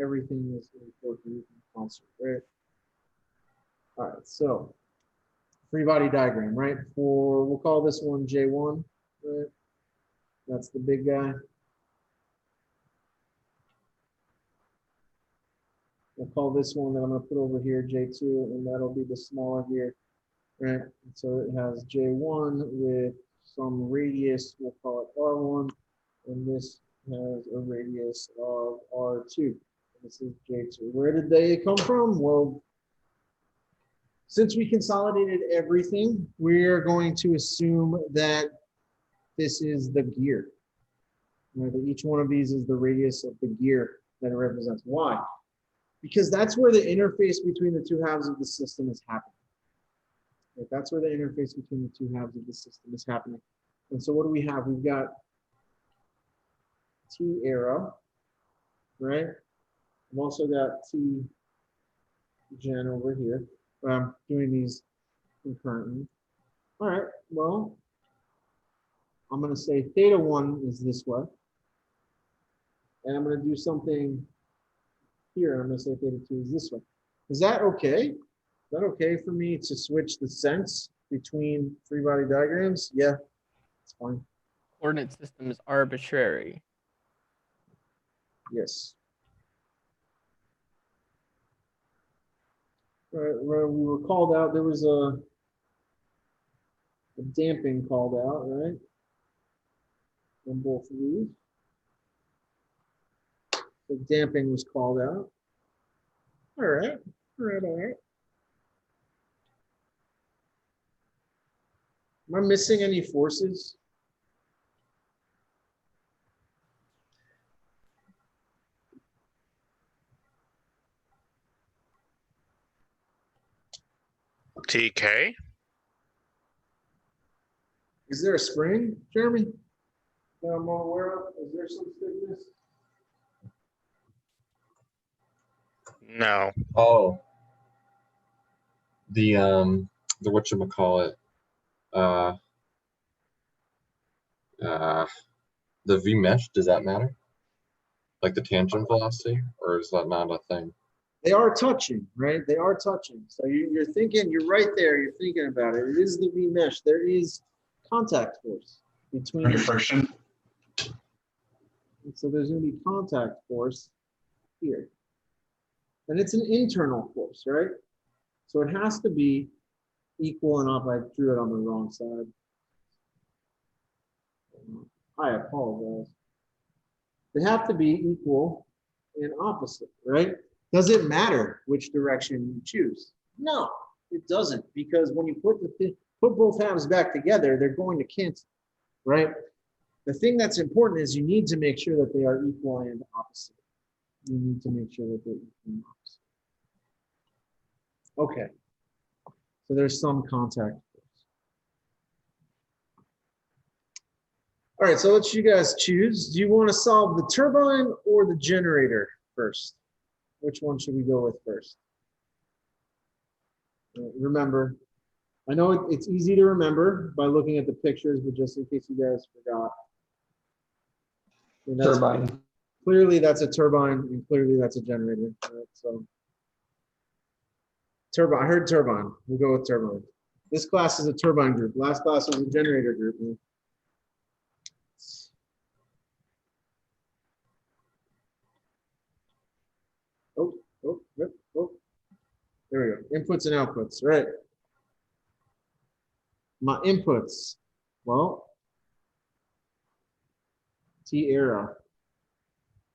everything is working in concert, right? All right, so free body diagram, right? We'll call this one J1, right? That's the big guy. We'll call this one that I'm going to put over here J2, and that'll be the smaller here, right? So it has J1 with some radius, we'll call it R1, and this has a radius of R2. This is J2. Where did they come from? Well, since we consolidated everything, we're going to assume that this is the gear. Right? That each one of these is the radius of the gear that it represents. Why? Because that's where the interface between the two halves of the system is happening. Right? That's where the interface between the two halves of the system is happening. And so what do we have? We've got T arrow, right? I've also got T gen over here. I'm doing these concurrently. All right, well, I'm going to say theta 1 is this way. And I'm going to do something here. I'm going to say theta 2 is this way. Is that okay? Is that okay for me to switch the sense between free body diagrams? Yeah, it's fine. Coordinate system is arbitrary. Yes. Where we were called out, there was a damping called out, right? On both of these. The damping was called out. All right, all right, all right. Am I missing any forces? TK? Is there a spring, Jeremy, that I'm aware of? Is there some stiffness? No. Oh, the whatchamacallit, the V mesh, does that matter? Like the tangent velocity, or is that not a thing? They are touching, right? They are touching. So you're thinking, you're right there, you're thinking about it. It is the V mesh. There is contact force between friction. So there's going to be contact force here. And it's an internal force, right? So it has to be equal and up. I drew it on the wrong side. I apologize. They have to be equal and opposite, right? Does it matter which direction you choose? No, it doesn't, because when you put both halves back together, they're going to cancel, right? The thing that's important is you need to make sure that they are equal and opposite. You need to make sure that they're equal and opposite. Okay, so there's some contact force. All right, so let you guys choose. Do you want to solve the turbine or the generator first? Which one should we go with first? Remember, I know it's easy to remember by looking at the pictures, but just in case you guys forgot. Turbine. Clearly that's a turbine and clearly that's a generator. Right? So turbine, I heard turbine. We'll go with turbine. This class is a turbine group. Last class was a generator group. Oh. There we go. Inputs and outputs, right? My inputs, well, T arrow.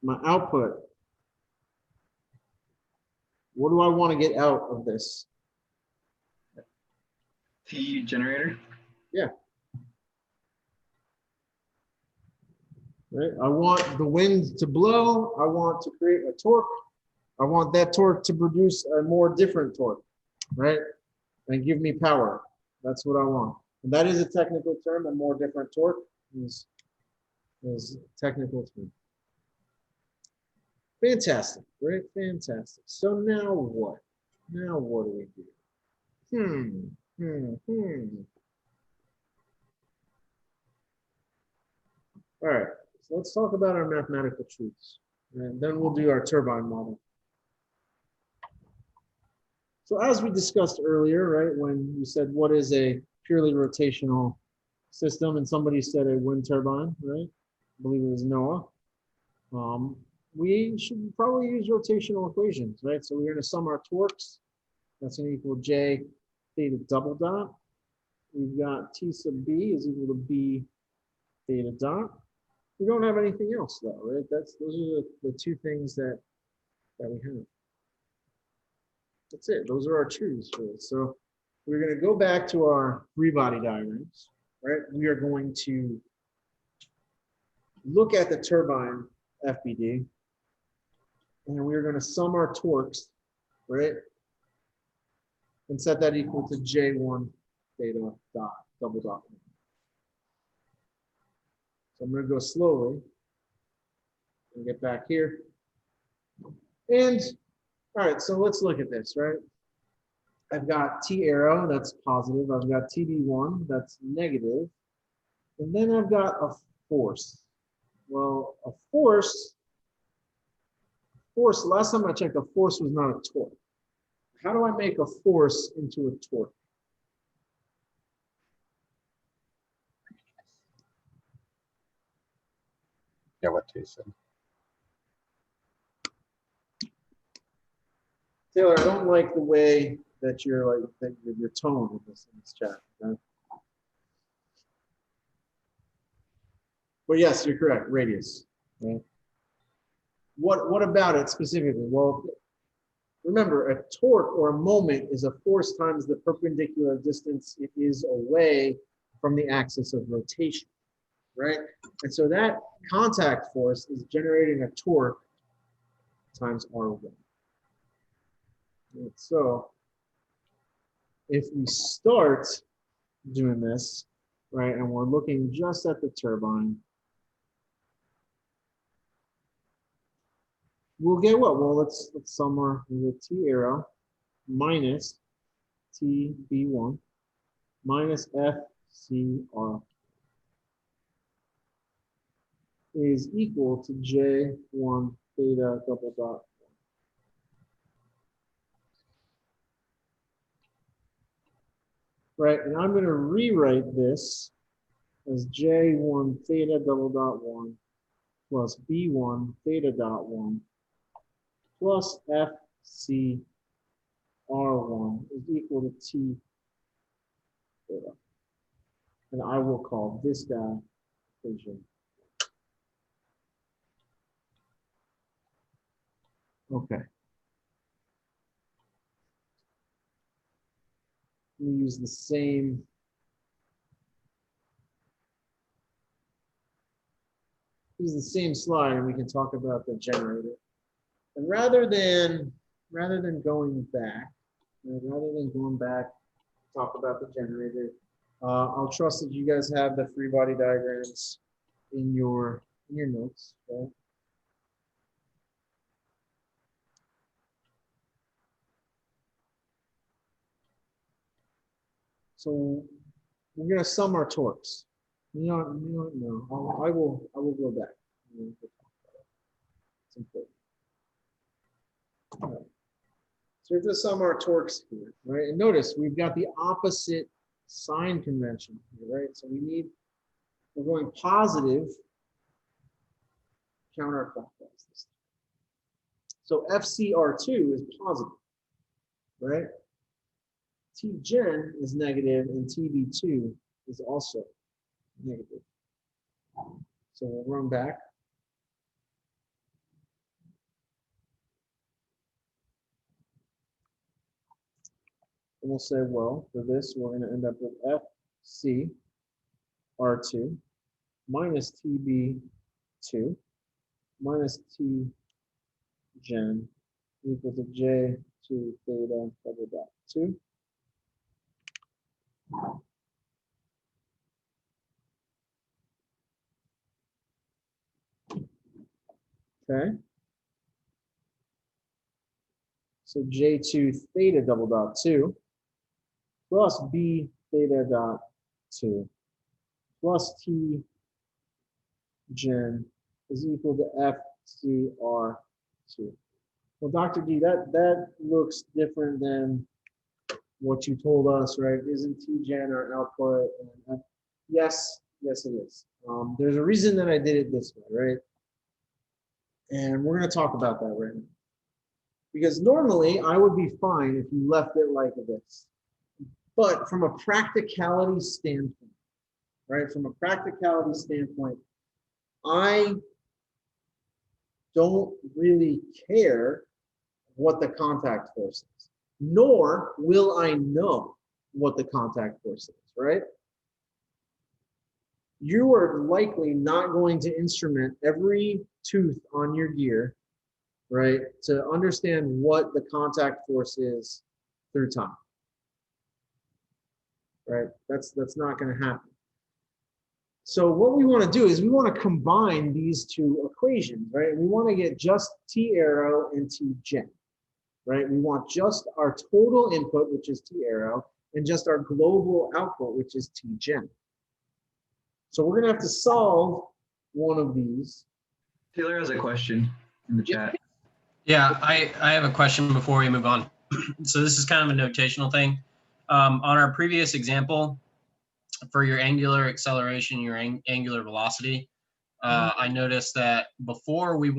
My output, what do I want to get out of this? T generator. Yeah. Right. I want the wind to blow. I want to create a torque. I want that torque to produce a more different torque, right? And give me power. That's what I want. And that is a technical term. A more different torque is a technical term. Fantastic, right? Fantastic. So now what? Now what do we do? All right, so let's talk about our mathematical truths, and then we'll do our turbine model. So as we discussed earlier, right, when you said what is a purely rotational system, and somebody said a wind turbine, right? I believe it was Noah. We should probably use rotational equations, right? So we're going to sum our torques. That's going to equal J theta double dot. We've got T sub B is equal to B theta dot. We don't have anything else though, right? Those are the two things that we have. That's it. Those are our truths for it. So we're going to go back to our free body diagrams, right? We are going to look at the turbine FBD, and we're going to sum our torques, right? And set that equal to J1 theta dot double dot. So I'm going to go slowly and get back here. And all right, so let's look at this, right? I've got T arrow, that's positive. I've got TB1, that's negative. And then I've got a force. Well, a force, last time I checked, a force was not a torque. How do I make a force into a torque? Yeah, what you said. Taylor, I don't like the way that you're like your tone in this chat. Okay? But yes, you're correct. Radius. Right? What about it specifically? Well, remember, a torque or a moment is a force times the perpendicular distance it is away from the axis of rotation, right? And so that contact force is generating a torque times R1. And so if we start doing this, right, and we're looking just at the turbine, we'll get what? Well, let's sum our T arrow minus TB1 minus FCR is equal to J1 theta double dot. Right, and I'm going to rewrite this as J1 theta double dot 1 plus B1 theta dot 1 plus FCR1 is equal to T theta. And I will call this guy equation. Okay. We use the same slide, and we can talk about the generator. And rather than going back, talk about the generator, I'll trust that you guys have the free body diagrams in your notes. Okay? So we're going to sum our torques. No, I will go back. It's important. All right. So we have to sum our torques here, right? And notice we've got the opposite sign convention here, right? So we're going positive counterclockwise. So FCR2 is positive, right? Tgen is negative and TB2 is also negative. So we'll run back. And we'll say, well, for this, we're going to end up with FC R2 minus TB2 minus T gen equal to J2 theta double dot 2. Okay. So J2 theta double dot 2 plus B theta dot 2 plus T gen is equal to FCR2. Well, Dr. D, that looks different than what you told us, right? Isn't T gen our output? And yes, yes, it is. There's a reason that I did it this way, right? And we're going to talk about that right now. Because normally I would be fine if you left it like this. But from a practicality standpoint, right? From a practicality standpoint, I don't really care what the contact force is, nor will I know what the contact force is, right? You are likely not going to instrument every tooth on your gear, right, to understand what the contact force is through time, right? That's not going to happen. So what we want to do is we want to combine these two equations, right? We want to get just T arrow and T gen, right? We want just our total input, which is T arrow, and just our global output, which is T gen. So we're going to have to solve one of these. Taylor has a question in the chat. Yeah, I have a question before we move on. So this is kind of a notational thing. On our previous example, for your angular acceleration, your angular velocity, I noticed that before we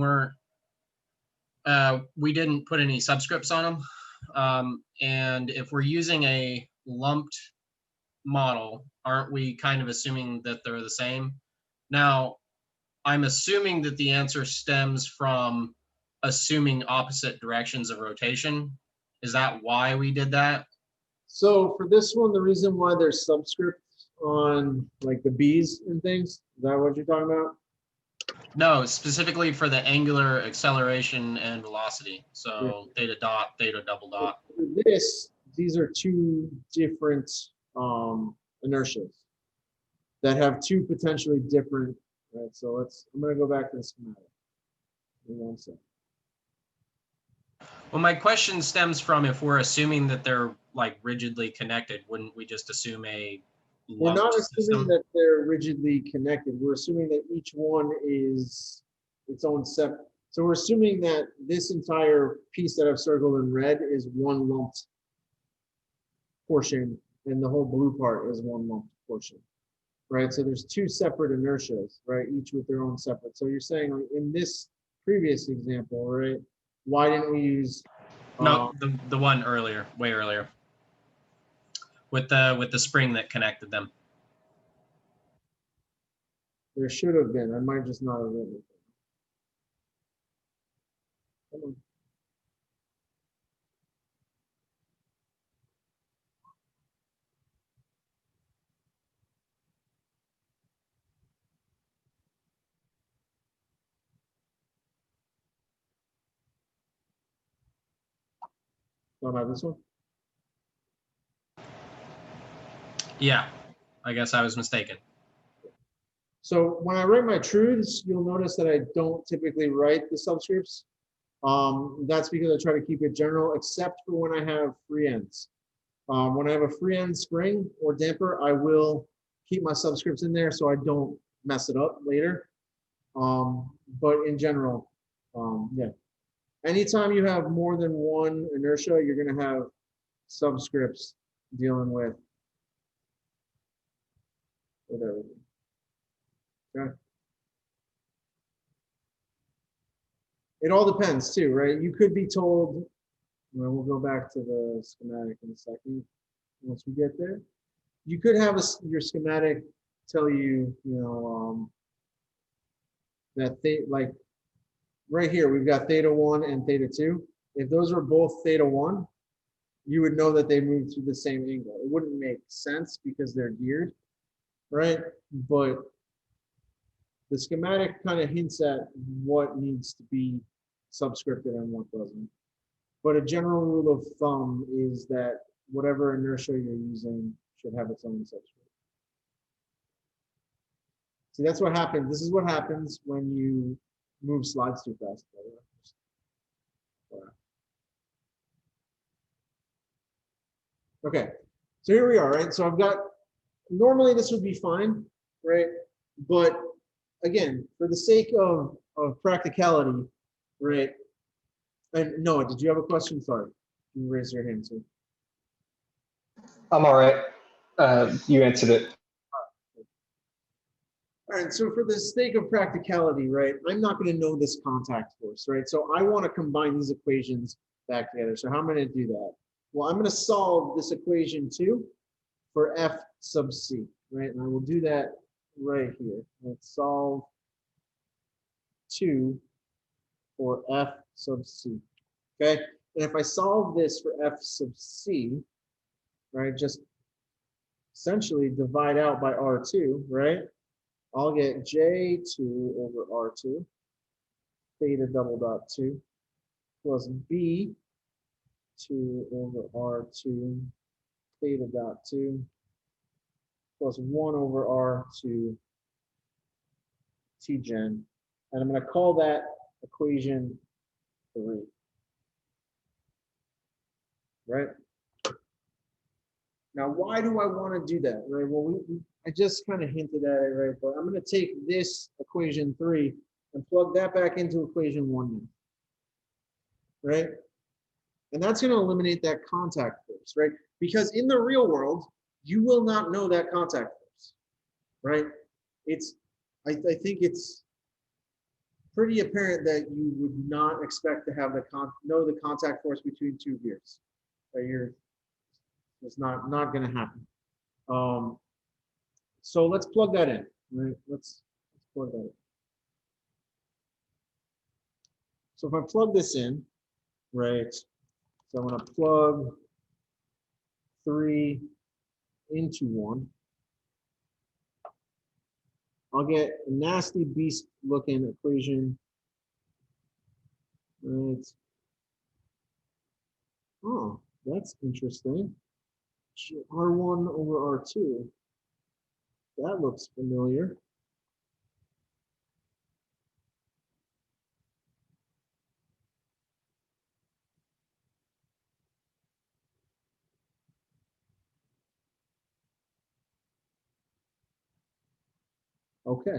didn't put any subscripts on them. And if we're using a lumped model, aren't we kind of assuming that they're the same? Now, I'm assuming that the answer stems from assuming opposite directions of rotation. Is that why we did that? So for this one, the reason why there's subscripts on like the B's and things, is that what you're talking about? No, specifically for the angular acceleration and velocity. So theta dot, theta double dot. For this, these are two different inertias that have two potentially different, right? So I'm going to go back to the schematic. In 1 second. Well, my question stems from if we're assuming that they're like rigidly connected, wouldn't we just assume a We're not lumped assuming system? that they're rigidly connected. We're assuming that each one is its own separate. So we're assuming that this entire piece that I've circled in red is one lumped portion, and the whole blue part is one lumped portion, right? So there's two separate inertias, right? Each with their own separate. So you're saying like in this previous example, right? Why didn't we use? No, the one earlier, way earlier, with the spring that connected them. There should have been. I might just not have written it. Come on. What about this one? Yeah, I guess I was mistaken. So when I write my truths, you'll notice that I don't typically write the subscripts. That's because I try to keep it general, except for when I have free ends. When I have a free end spring or damper, I will keep my subscripts in there so I don't mess it up later. But in general, yeah. Anytime you have more than one inertia, you're going to have subscripts dealing with whatever. Okay. It all depends too, right? You could be told, well, we'll go back to the schematic in a second once we get there. You could have your schematic tell you, that like right here, we've got theta 1 and theta 2. If those are both theta 1, you would know that they moved through the same angle. It wouldn't make sense because they're geared, right? But the schematic kind of hints at what needs to be subscripted and what doesn't. But a general rule of thumb is that whatever inertia you're using should have its own subscript. See, that's what happens. This is what happens when you move slides too fast. Okay, so here we are, right? So I've got, normally this would be fine, right? But again, for the sake of practicality, right? And Noah, did you have a question? Sorry, you raised your hand too. I'm all right. You answered it. All right, so for the sake of practicality, right, I'm not going to know this contact force, right? So I want to combine these equations back together. So how am I going to do that? Well, I'm going to solve this equation 2 for F sub C, right? And I will do that right here. Let's solve 2 for F sub C, okay? And if I solve this for F sub C, right, just essentially divide out by R2, right? I'll get J2 over R2, theta double dot 2, plus B2 over R2, theta dot 2, plus 1 over R2 Tgen. And I'm going to call that equation 3. Right? Now, why do I want to do that? Right? Well, I just kind of hinted at it, right? But I'm going to take this equation 3 and plug that back into equation 1 now. Right? And that's going to eliminate that contact force, right? Because in the real world, you will not know that contact force, right? I think it's pretty apparent that you would not expect to have know the contact force between two gears. Right? It's not going to happen. So let's plug that in, right? Let's plug that in. So if I plug this in, right? So I'm going to plug 3 into 1. I'll get a nasty beast looking equation. Right. Oh, that's interesting. R1 over R2. That looks familiar. Okay.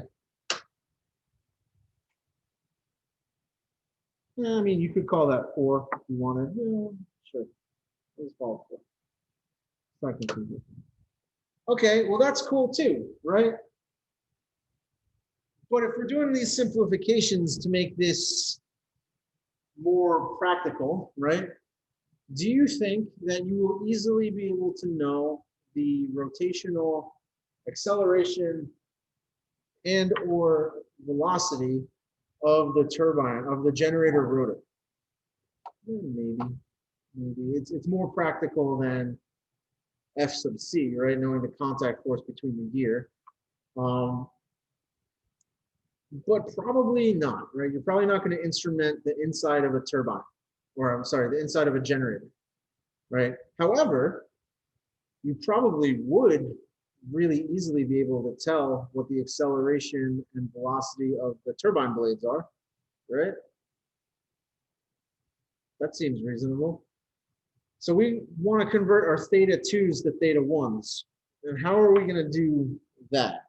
Yeah, I mean, you could call that 4 if you wanted. Yeah, sure. Let's call it 4. It's not confusing. Okay, well, that's cool too, right? But if we're doing these simplifications to make this more practical, right? Do you think that you will easily be able to know the rotational acceleration and or velocity of the turbine, of the generator rotor? Maybe it's more practical than F sub C, right? Knowing the contact force between the gear. But probably not, right? You're probably not going to instrument the inside of a turbine, or I'm sorry, the inside of a generator, right? However, you probably would really easily be able to tell what the acceleration and velocity of the turbine blades are, right? That seems reasonable. So we want to convert our theta 2s to theta 1s. And how are we going to do that?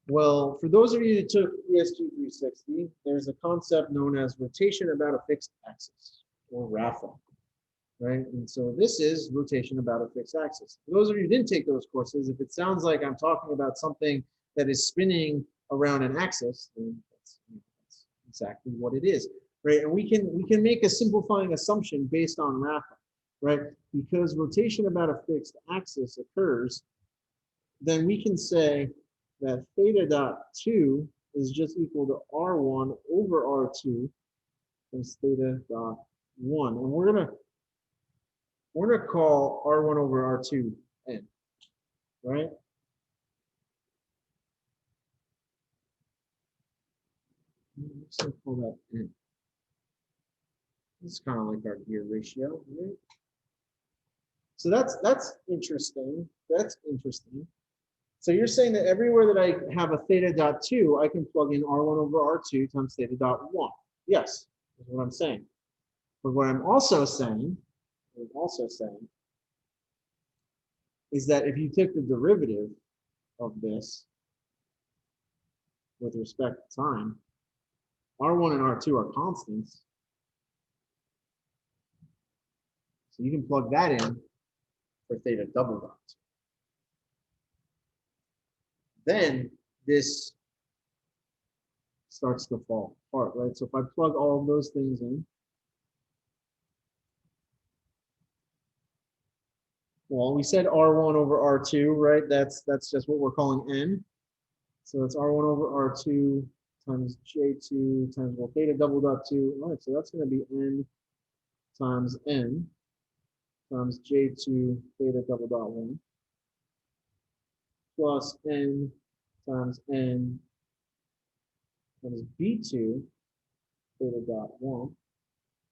Well, for those of you who took ESG-455, there's a concept known as rotation about a fixed axis, or RAFA, right? And so this is rotation about a fixed axis. For those of you who didn't take those courses, if it sounds like I'm talking about something that is spinning around an axis, then that's exactly what it is, right? And we can make a simplifying assumption based on RAFA, right? Because rotation about a fixed axis occurs, then we can say that theta dot 2 is just equal to R1 over R2 times theta dot 1. And we're we're going to call R1 over R2 n, right? Let's call that n. This is kind of like our gear ratio, right? So that's interesting. That's interesting. So you're saying that everywhere that I have a theta dot 2, I can plug in R1 over R2 times theta dot 1. Yes, that's what I'm saying. But what I'm also saying is that if you took the derivative of this with respect to time, R1 and R2 are constants. So you can plug that in for theta double dot. Then this starts to fall apart, right? So if I plug all of those things in, well, we said R1 over R2, right? That's just what we're calling n. So that's R1 over R2 times J2 times, well, theta double dot 2. All right, so that's going to be n times n times J2 theta double dot 1 plus n times n times B2 theta dot 1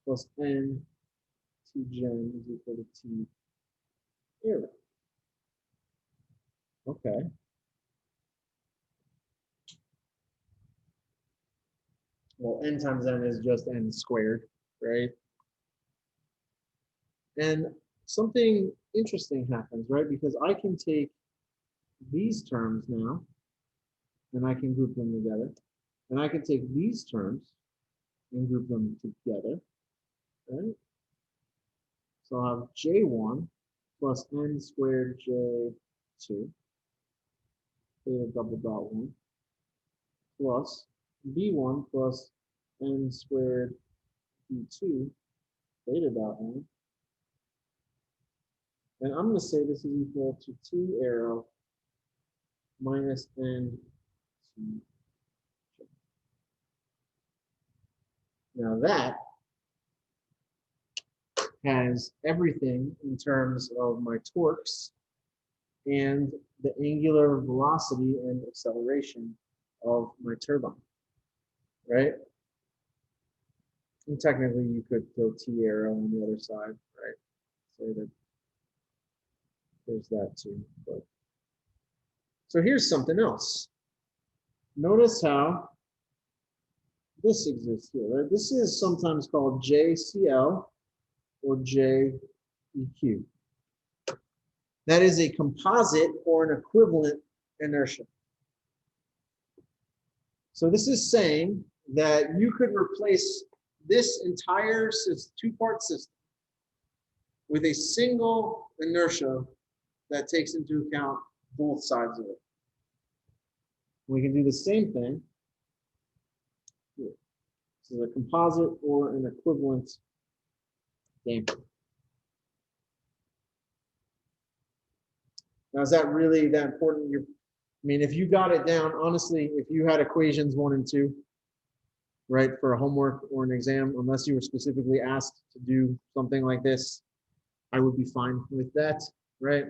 plus n T gen is equal to T arrow. Okay. Well, n times n is just n squared, right? And something interesting happens, right? Because I can take these terms now, and I can group them together. And I can take these terms and group them together, right? So I'll have J1 plus n squared J2, theta double dot 1, plus B1 plus n squared B2, theta dot 1. And I'm going to say this is equal to T arrow minus n T. Now that has everything in terms of my torques and the angular velocity and acceleration of my turbine, right? And technically you could throw T arrow on the other side, right? Say that there's that too. But so here's something else. Notice how this exists here, right? This is sometimes called JCL or JEQ. That is a composite or an equivalent inertia. So this is saying that you could replace this entire two-part system with a single inertia that takes into account both sides of it. We can do the same thing here. This is a composite or an equivalent damper. Now, is that really that important? I mean, if you got it down, honestly, if you had equations 1 and 2, right, for a homework or an exam, unless you were specifically asked to do something like this, I would be fine with that, right?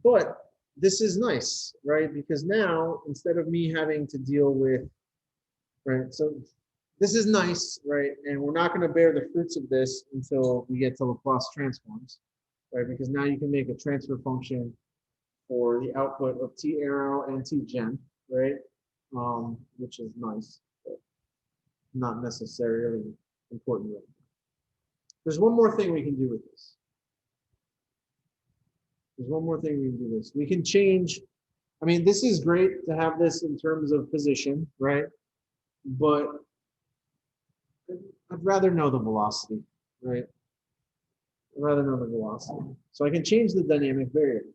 But this is nice, right? Because now, instead of me having to deal with, right, so this is nice, right? And we're not going to bear the fruits of this until we get to Laplace transforms, right? Because now you can make a transfer function for the output of T arrow and T gen, right? Which is nice, but not necessarily important right now. There's one more thing we can do with this. There's one more thing we can do with this. We can change, I mean, this is great to have this in terms of position, right? But I'd rather know the velocity, right? I'd rather know the velocity. So I can change the dynamic variable,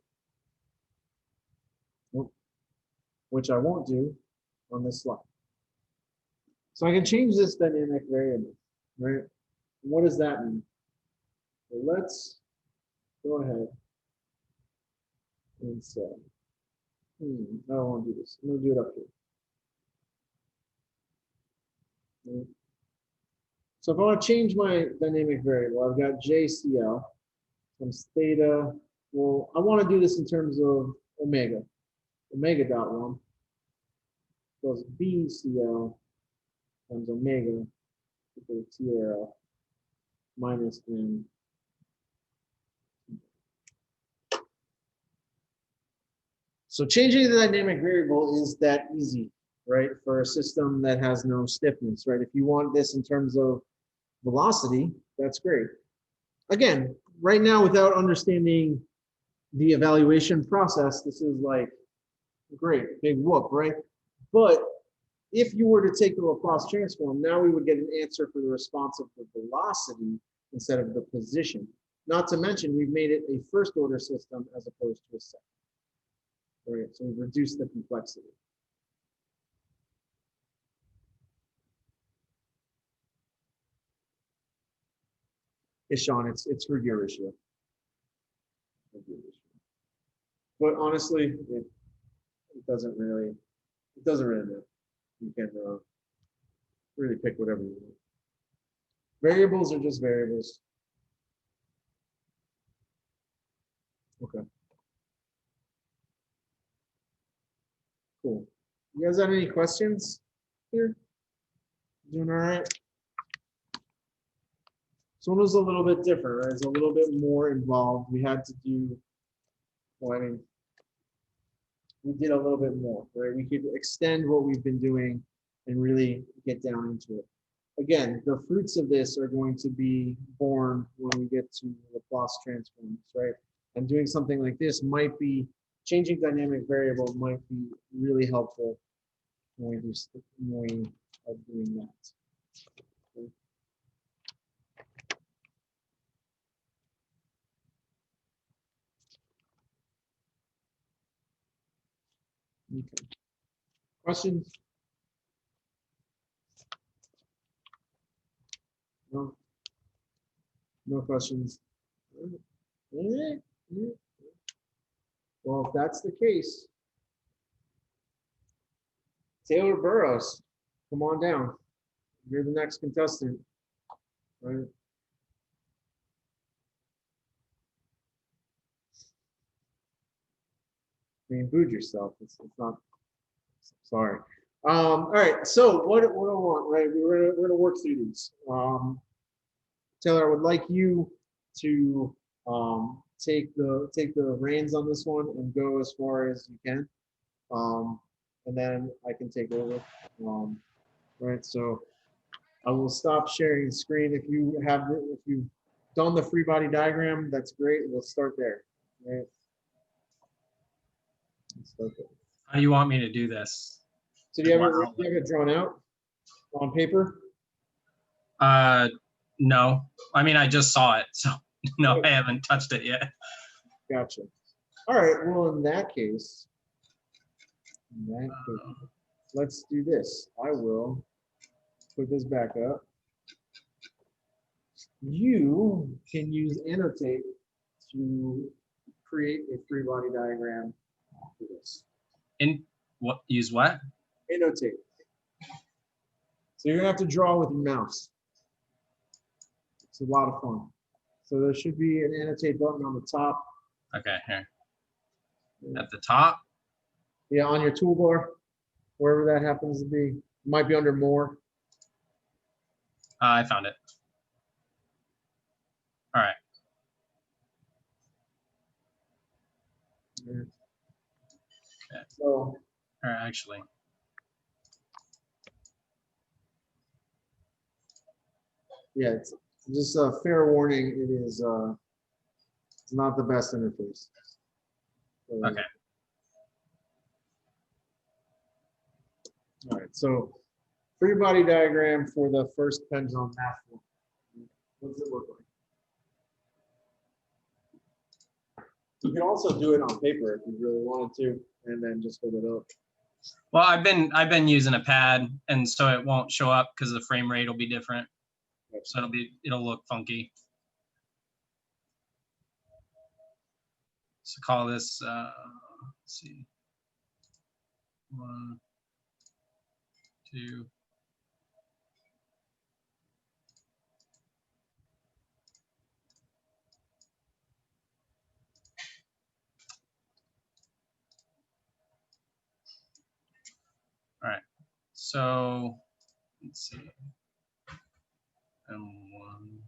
which I won't do on this slide. So I can change this dynamic variable, right? What does that mean? So let's go ahead and say, I don't want to do this. I'm going to do it up here. So if I want to change my dynamic variable, I've got JCL times theta. Well, I want to do this in terms of omega. Omega dot 1 plus BCL times omega equal to TRL minus N. So changing the dynamic variable is that easy, right? For a system that has no stiffness, right? If you want this in terms of velocity, that's great. Again, right now, without understanding the evaluation process, this is like great, big whoop, right? But if you were to take the Laplace transform, now we would get an answer for the response of the velocity instead of the position. Not to mention, we've made it a first order system as opposed to a second. Right, so we've reduced the complexity. Hey, Sean, it's for your issue. But honestly, it doesn't really matter. You can really pick whatever you want. Variables are just variables. Okay. Cool. You guys have any questions here? Doing all right? So it was a little bit different, right? It's a little bit more involved. We had to do, well, I mean, we did a little bit more, right? We could extend what we've been doing and really get down into it. Again, the fruits of this are going to be born when we get to Laplace transforms, right? And doing something like this might be, changing dynamic variable might be really helpful when we are doing that. Okay. Okay. Questions? No? No questions? Well, if that's the case, Taylor Burrows, come on down. You're the next contestant. Right? I mean, booed yourself. It's not. Sorry. All right. So what do I want? Right. We're gonna work through these. Taylor, I would like you to take the reins on this one and go as far as you can, and then I can take over. Right. So I will stop sharing the screen. If you've done the free body diagram, that's great. We'll start there. Right. Let's start there. How do you want me to do this? So do you have it drawn out on paper? No. I mean, I just saw it, so no, I haven't touched it yet. Gotcha. All right. Well, in that case, let's do this. I will put this back up. You can use annotate to create a free body diagram for this. Use what? Annotate. So you're gonna have to draw with your mouse. It's a lot of fun. So there should be an annotate button on the top. Okay, here. At the top? Yeah, on your toolbar, wherever that happens to be. It might be under more. I found it. All right. Okay. So, actually, yeah, it's just a fair warning. It is it's not the best interface. So, okay. All right. So, free body diagram for the first pendulum math form. What does it look like? You can also do it on paper if you really wanted to, and then just hold it up. Well, I've been using a pad, and so it won't show up because the frame rate will be different. So it'll look funky. So call this let's see, 1, 2. So let's see. M1.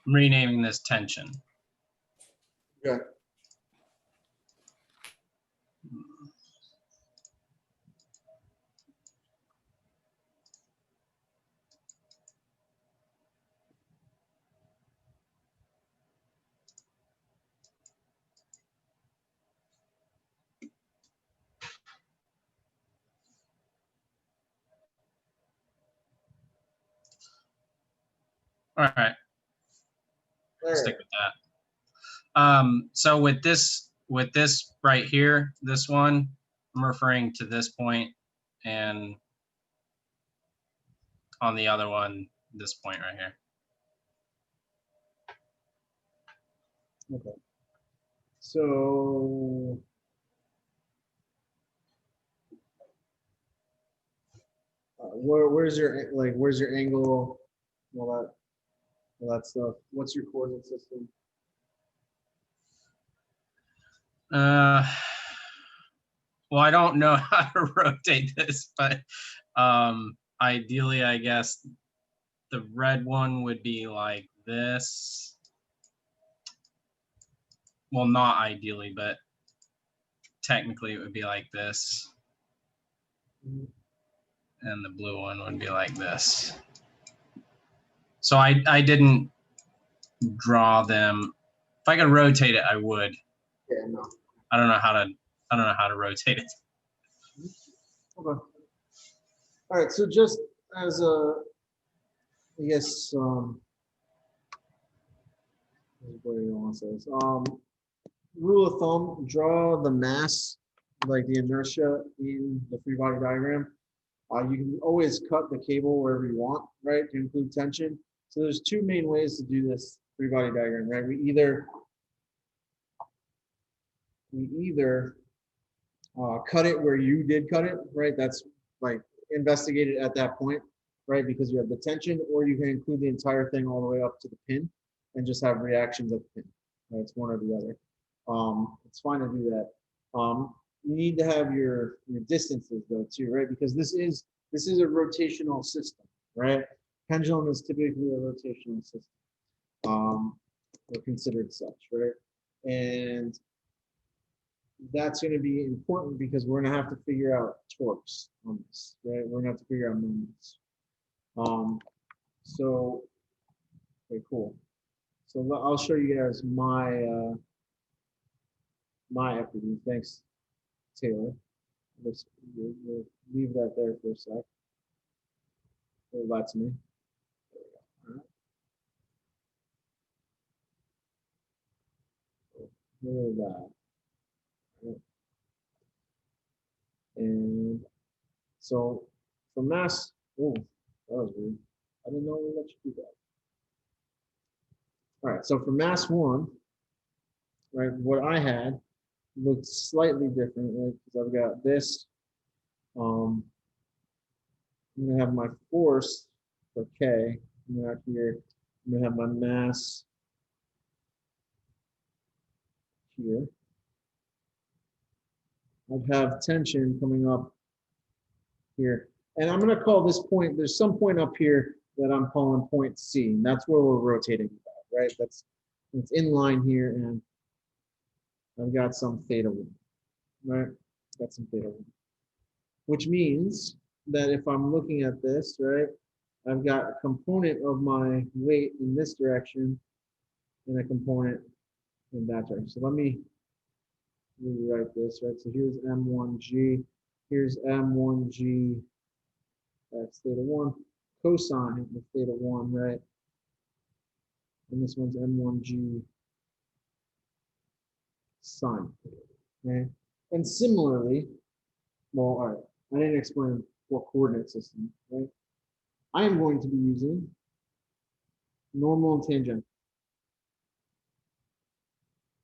I'm renaming this tension. Okay. All right. Stick with that. So with this right here, this one, I'm referring to this point, and on the other one, this point right here. Okay. So where's your angle, all that stuff? What's your coordinate system? Well, I don't know how to rotate this, but ideally, I guess the red one would be like this. Well, not ideally, but technically it would be like this. And the blue one would be like this. So I didn't draw them. If I could rotate it, I would. Yeah, no. I don't know how to rotate it. Okay. All right. So just as a, I guess, what do you want to say this? Rule of thumb: draw the mass, like the inertia, in the free body diagram. You can always cut the cable wherever you want, right, to include tension. So there's two main ways to do this free body diagram, right? We either cut it where you did cut it, right? That's like investigated at that point, right? Because you have the tension, or you can include the entire thing all the way up to the pin and just have reactions at the pin. Right? It's one or the other. It's fine to do that. You need to have your distances though too, right? Because this is a rotational system, right? Pendulum is typically a rotational system, or considered such, right? And that's going to be important because we're going to have to figure out torques on this, right? We're going to have to figure out moments. So, okay, cool. So I'll show you guys my my equity. Thanks, Taylor. We'll leave that there for a sec. Oh, that's me. There we go. All right. Look at that. Right. And so for mass, oh, that was weird. I didn't know we let you do that. All right, so for mass one, right, what I had looked slightly different, right? Because I've got this. I'm gonna have my force for K. I'm out here. I'm gonna have my mass here. I'd have tension coming up here. And I'm going to call this point, there's some point up here that I'm calling point C, and that's where we're rotating about, right? That's it's in line here, and I've got some theta 1, right? Got some theta 1. Which means that if I'm looking at this, right, I've got a component of my weight in this direction and a component in that direction. So let me rewrite this, right? So here's M1G, here's M1G, that's theta 1, cosine of theta 1, right? And this one's M1G sine, right? And similarly, well, all right, I didn't explain what coordinate system, right? I am going to be using normal and tangent.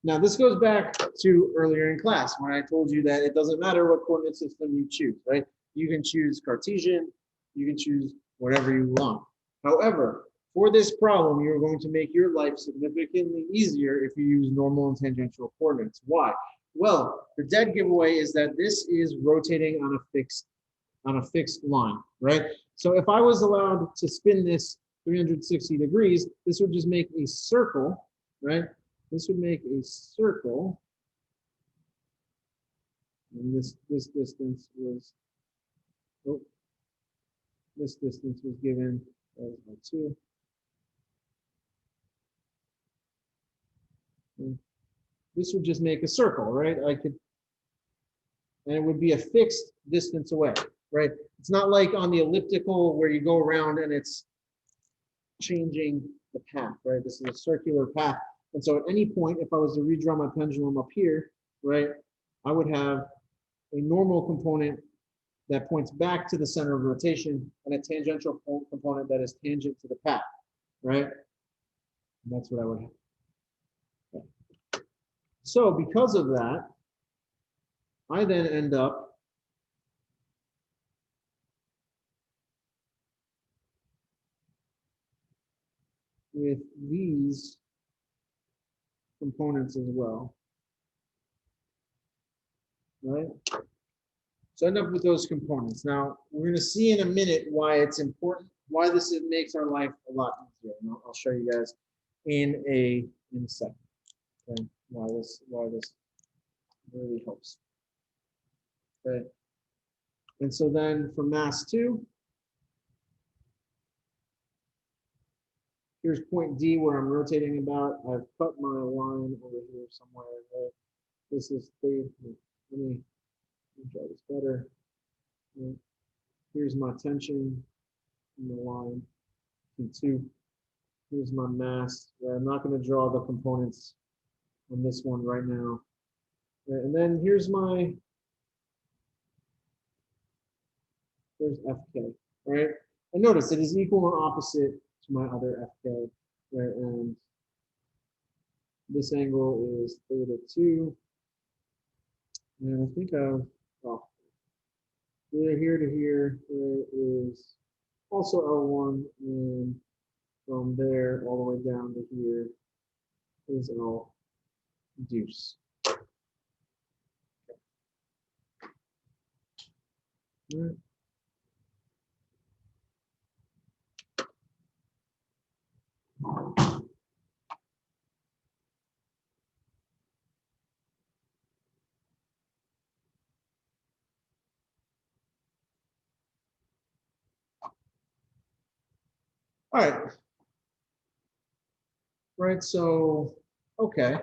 Now, this goes back to earlier in class when I told you that it doesn't matter what coordinate system you choose, right? You can choose Cartesian, you can choose whatever you want. However, for this problem, you're going to make your life significantly easier if you use normal and tangential coordinates. Why? Well, the dead giveaway is that this is rotating on a fixed line, right? So if I was allowed to spin this 360 degrees, this would just make a circle, right? This would make a circle, and this distance was, oh, this distance was given as 2. And this would just make a circle, right? And it would be a fixed distance away, right? It's not like on the elliptical where you go around and it's changing the path, right? This is a circular path. And so at any point, if I was to redraw my pendulum up here, right, I would have a normal component that points back to the center of rotation and a tangential component that is tangent to the path, right? And that's what I would have. Okay. So because of that, I then end up with these components as well, right? So I end up with those components. Now, we're going to see in a minute why it's important, why this makes our life a lot easier. And I'll show you guys in a second, okay? Why this really helps. Okay. And so then for mass 2, here's point D where I'm rotating about. I've cut my line over here somewhere. Right? This is the, let me draw this better. Right. Here's my tension in the line, P2. Here's my mass. Right? I'm not going to draw the components on this one right now. Right? And then there's FK, right? And notice it is equal and opposite to my other FK, right? And this angle is theta 2. And I think here to here is also L1, and from there all the way down to here is L deuce. All right. All right. Right, so, okay.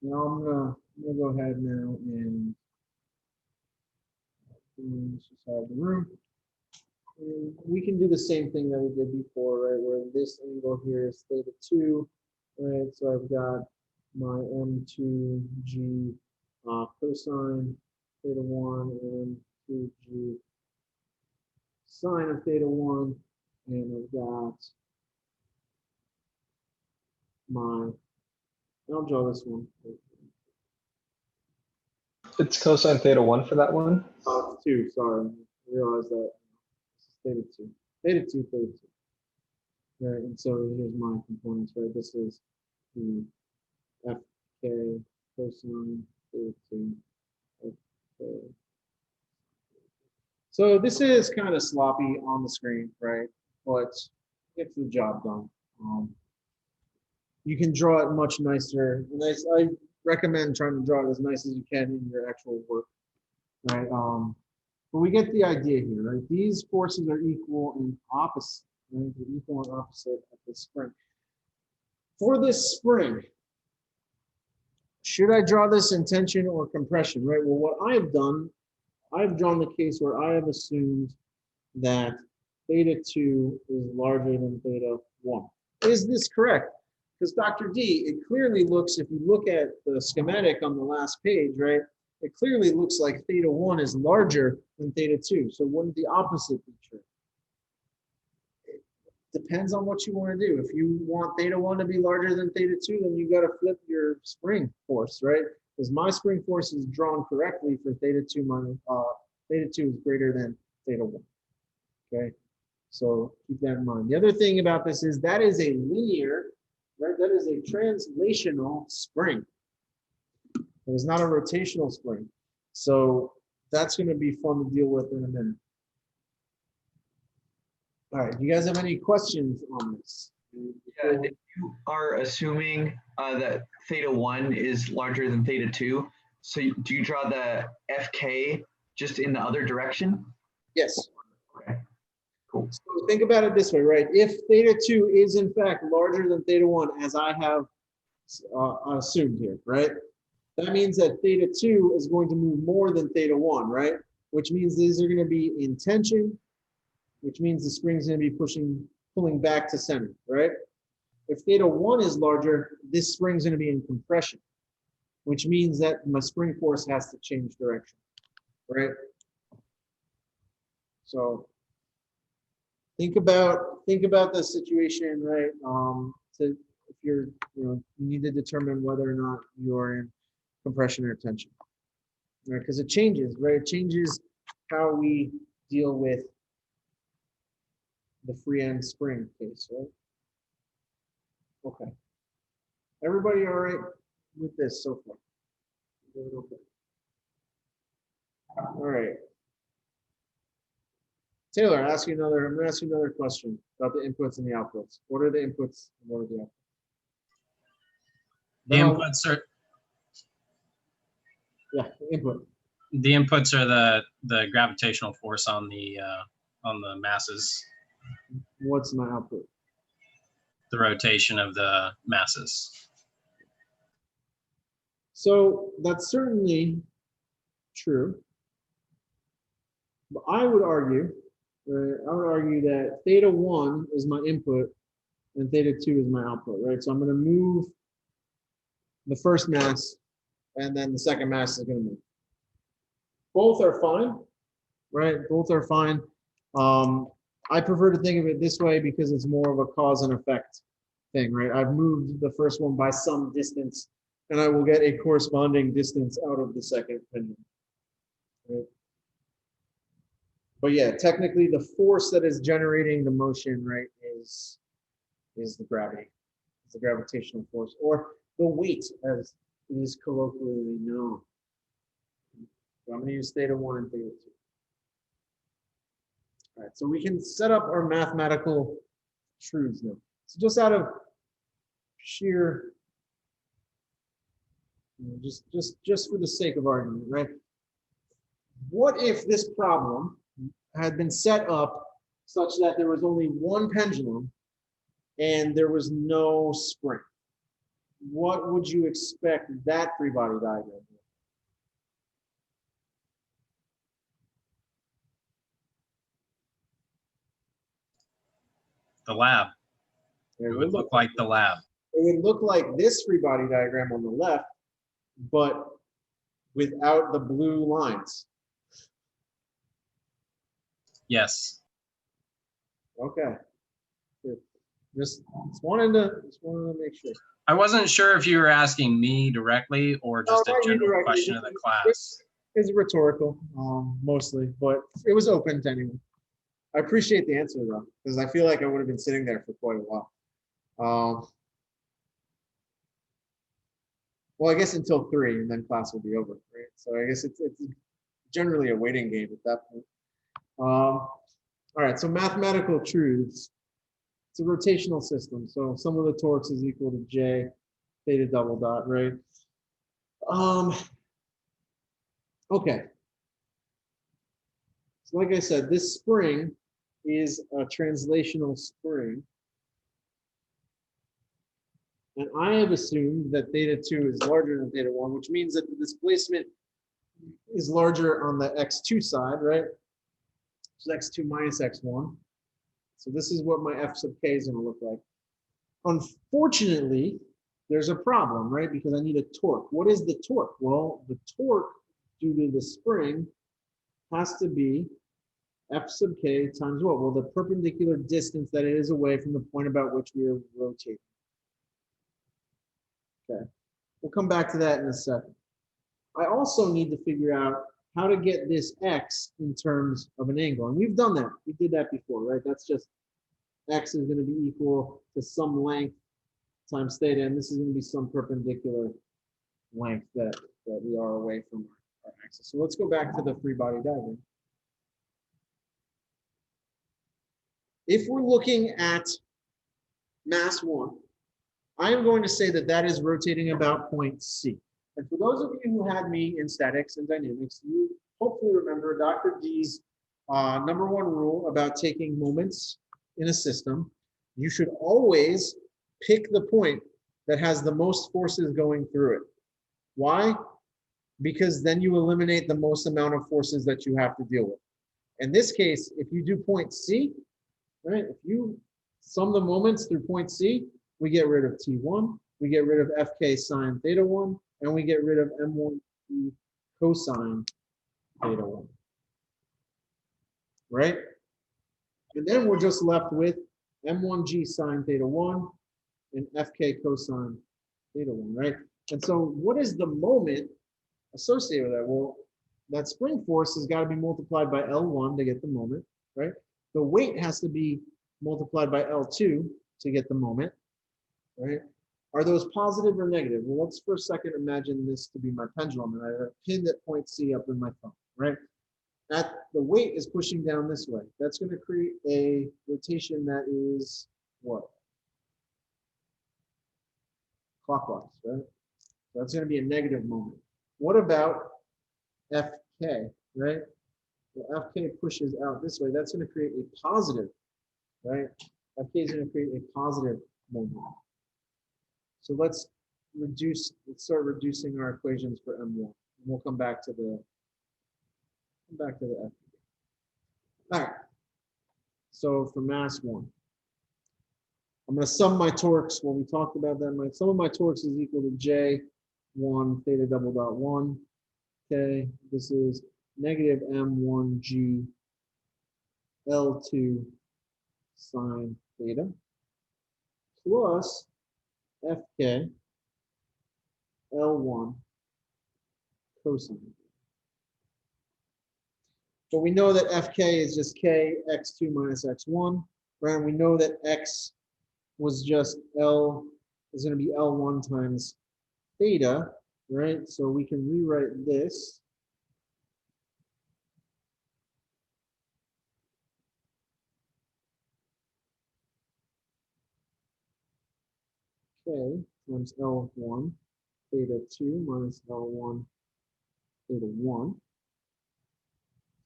Now I'm gonna go ahead now and just have the room. And we can do the same thing that we did before, right? Where this angle here is theta 2, right? So I've got my M2G cosine theta 1 and M2G sine of theta 1, and I've got I'll draw this one. It's cosine theta 1 for that one? 2, sorry. I realized that. Theta 2. Theta 2, theta 2. Right, and so here's my components, right? This is the FK cosine theta 2. FK. So this is kind of sloppy on the screen, right? But gets the job done. You can draw it much nicer. I recommend trying to draw it as nice as you can in your actual work, right? But we get the idea here, right? These forces are equal and opposite, right? They're equal and opposite at the spring. For this spring, should I draw this in tension or compression, right? Well, what I have done, I've drawn the case where I have assumed that theta 2 is larger than theta 1. Is this correct? Because Dr. D, it clearly looks, if you look at the schematic on the last page, right, it clearly looks like theta 1 is larger than theta 2. So wouldn't the opposite be true? It depends on what you want to do. If you want theta 1 to be larger than theta 2, then you got to flip your spring force, right? Because my spring force is drawn correctly for theta 2 minus, theta 2 is greater than theta 1. Okay, so keep that in mind. The other thing about this is that is a linear, right? That is a translational spring. It is not a rotational spring. So that's going to be fun to deal with in a minute. All right, do you guys have any questions on this? Yeah, if you are assuming that theta 1 is larger than theta 2, so do you draw the FK just in the other direction? Yes. Okay, cool. So think about it this way, right? If theta 2 is in fact larger than theta 1, as I have assumed here, right? That means that theta 2 is going to move more than theta 1, right? Which means these are going to be in tension, which means the spring is going to be pulling back to center, right? If theta 1 is larger, this spring is going to be in compression, which means that my spring force has to change direction, right? So think about the situation, right? If you're, you need to determine whether or not you're in compression or tension, right? Because it changes, right? It changes how we deal with the free end spring case, right? Okay. Everybody all right with this so far? Okay. All right. Taylor, I'm going to ask you another question about the inputs and the outputs. What are the inputs and what are the outputs? The inputs are input. The inputs are the gravitational force on the masses. What's my output? The rotation of the masses. So that's certainly true. But I would argue that theta 1 is my input and theta 2 is my output, right? So I'm going to move the first mass and then the second mass is going to move. Both are fine, right? Both are fine. I prefer to think of it this way because it's more of a cause and effect thing, right? I've moved the first one by some distance and I will get a corresponding distance out of the second pendulum. Right? But yeah, technically the force that is generating the motion, right, is the gravity. It's the gravitational force, or the weight as it is colloquially known. So I'm going to use theta 1 and theta 2. All right, so we can set up our mathematical truths now. So just out of sheer, just for the sake of argument, right? What if this problem had been set up such that there was only one pendulum and there was no spring? What would you expect that free body diagram to be? The lab. It would look like the lab. It would look like this free body diagram on the left, but without the blue lines. Yes. Okay. Good. Just wanted to make sure. I wasn't sure if you were asking me directly or just a general question of the class. It's rhetorical, mostly, but it was open to anyone. I appreciate the answer though, because I feel like I would have been sitting there for quite a while. Well, I guess until 3, and then class will be over, right? So I guess it's generally a waiting game at that point. All right, so mathematical truths. It's a rotational system, so sum of the torques is equal to J theta double dot, right? Okay. So like I said, this spring is a translational spring. And I have assumed that theta 2 is larger than theta 1, which means that the displacement is larger on the x2 side, right? So x2 minus x1. So this is what my f sub k is going to look like. Unfortunately, there's a problem, right? Because I need a torque. What is the torque? Well, the torque due to the spring has to be f sub k times what? Well, the perpendicular distance that it is away from the point about which we are rotating. Okay, we'll come back to that in a second. I also need to figure out how to get this x in terms of an angle. And we've done that. We did that before, right? That's just x is going to be equal to some length times theta, and this is going to be some perpendicular length that we are away from our axis. So let's go back to the free body diagram. If we're looking at mass 1, I am going to say that that is rotating about point C. And for those of you who had me in statics and dynamics, you hopefully remember Dr. D's #1 rule about taking moments in a system. You should always pick the point that has the most forces going through it. Why? Because then you eliminate the most amount of forces that you have to deal with. In this case, if you do point C, right, if you sum the moments through point C, we get rid of T1, we get rid of Fk sine theta 1, and we get rid of M1 cosine theta 1. Right? And then we're just left with M1g sine theta 1 and Fk cosine theta 1, right? And so what is the moment associated with that? Well, that spring force has got to be multiplied by L1 to get the moment, right? The weight has to be multiplied by L2 to get the moment, right? Are those positive or negative? Well, let's for a second imagine this to be my pendulum, and I have a pin at point C up in my thumb, right? The weight is pushing down this way. That's going to create a rotation that is what? Clockwise, right? So that's going to be a negative moment. What about Fk, right? Well, Fk pushes out this way. That's going to create a positive, right? Fk is going to create a positive moment. So let's start reducing our equations for M1. And we'll come back to the F. All right. So for mass 1, I'm going to sum my torques. Well, we talked about that. Sum of my torques is equal to J1 theta double dot 1. Okay, this is negative M1G L2 sine theta plus Fk L1 cosine. But we know that Fk is just K x2 minus x1, right? And we know that x was just L is going to be L1 times theta, right? So we can rewrite this K times L1 theta 2 minus L1 theta 1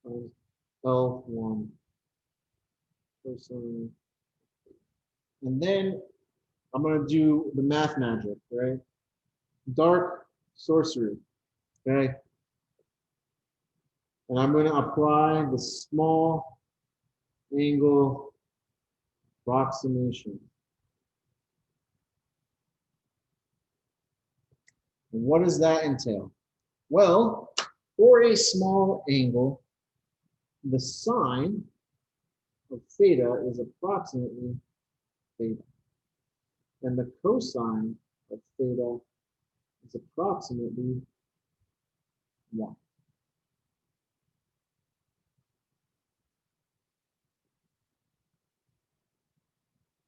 times L1 cosine. And then I'm going to do the math magic, right? Dark sorcery, okay? And I'm going to apply the small angle approximation. And what does that entail? Well, for a small angle, the sine of theta is approximately theta. And the cosine of theta is approximately 1.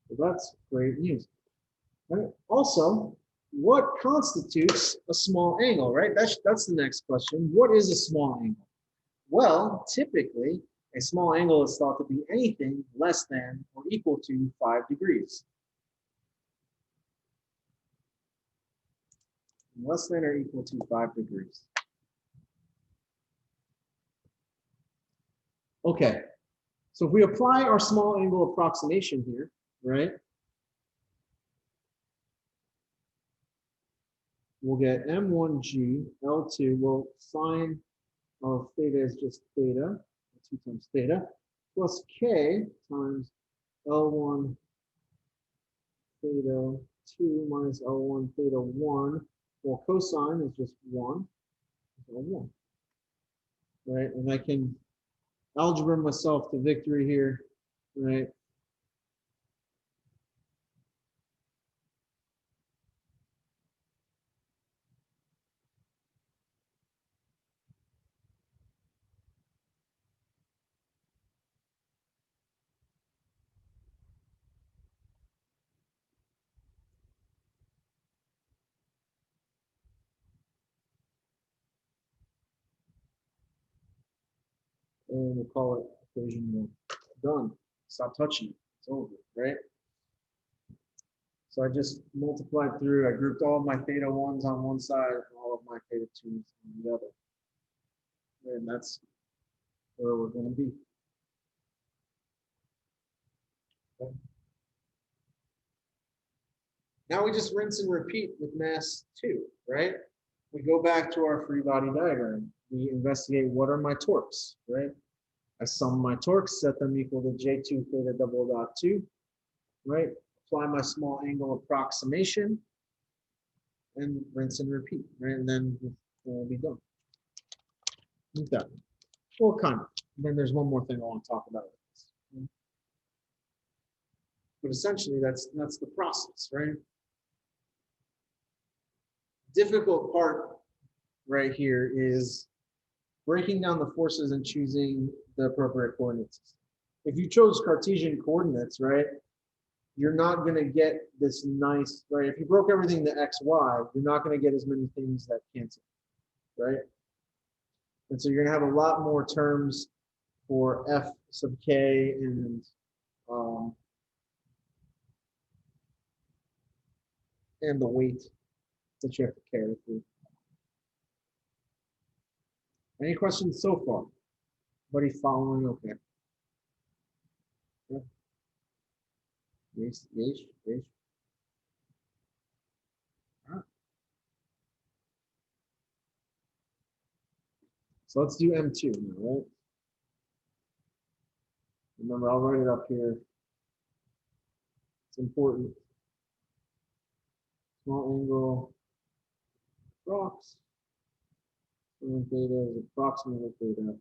So that's great news. Right? Also, what constitutes a small angle, right? That's the next question. What is a small angle? Well, typically, A small angle is thought to be anything less than or equal to 5 degrees. Less than or equal to 5 degrees. Okay, so if we apply our small angle approximation here, right? We'll get M1G, L2, well, sine of theta is just theta, 2 times theta, plus K times L1 theta 2 minus L1 theta 1. Well, cosine is just 1, L1, right? And I can algebra myself to victory here, right? And we'll call it equation 1. Done. Stop touching it. It's over, right? So I just multiplied through. I grouped all of my theta 1s on one side and all of my theta 2s on the other. And that's where we're going to be. Okay. Now we just rinse and repeat with mass 2, right? We go back to our free body diagram. We investigate what are my torques, right? I sum my torques, set them equal to J2 theta double dot 2, right? Apply my small angle approximation and rinse and repeat, right? And then we'll be done. Okay. Well, kind of. And then there's one more thing I want to talk about. But essentially, that's the process, right? Difficult part right here is breaking down the forces and choosing the appropriate coordinates. If you chose Cartesian coordinates, right, you're not going to get this nice, right? If you broke everything to x, y, you're not going to get as many things that cancel, right? And so you're going to have a lot more terms for f sub k and the weight that you have to carry through. Any questions so far? Everybody following okay? Yeah. Yes. All right. So let's do M2 now, right? Remember, I'll write it up here. It's important. Small angle prox. And theta is approximate theta.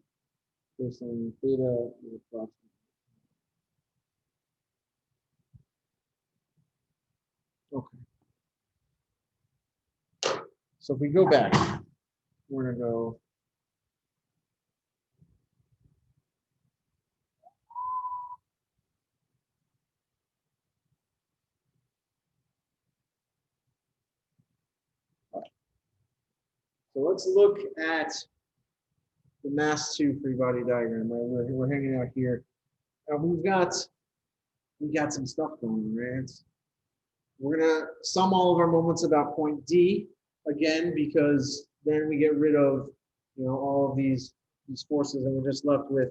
Basically, theta is approximate. Okay. So if we go back, we're going to go. So let's look at the mass 2 free body diagram. Right? We're hanging out here. We got some stuff going, right? We're gonna sum all of our moments about point D again, because then we get rid of all of these forces, and we're just left with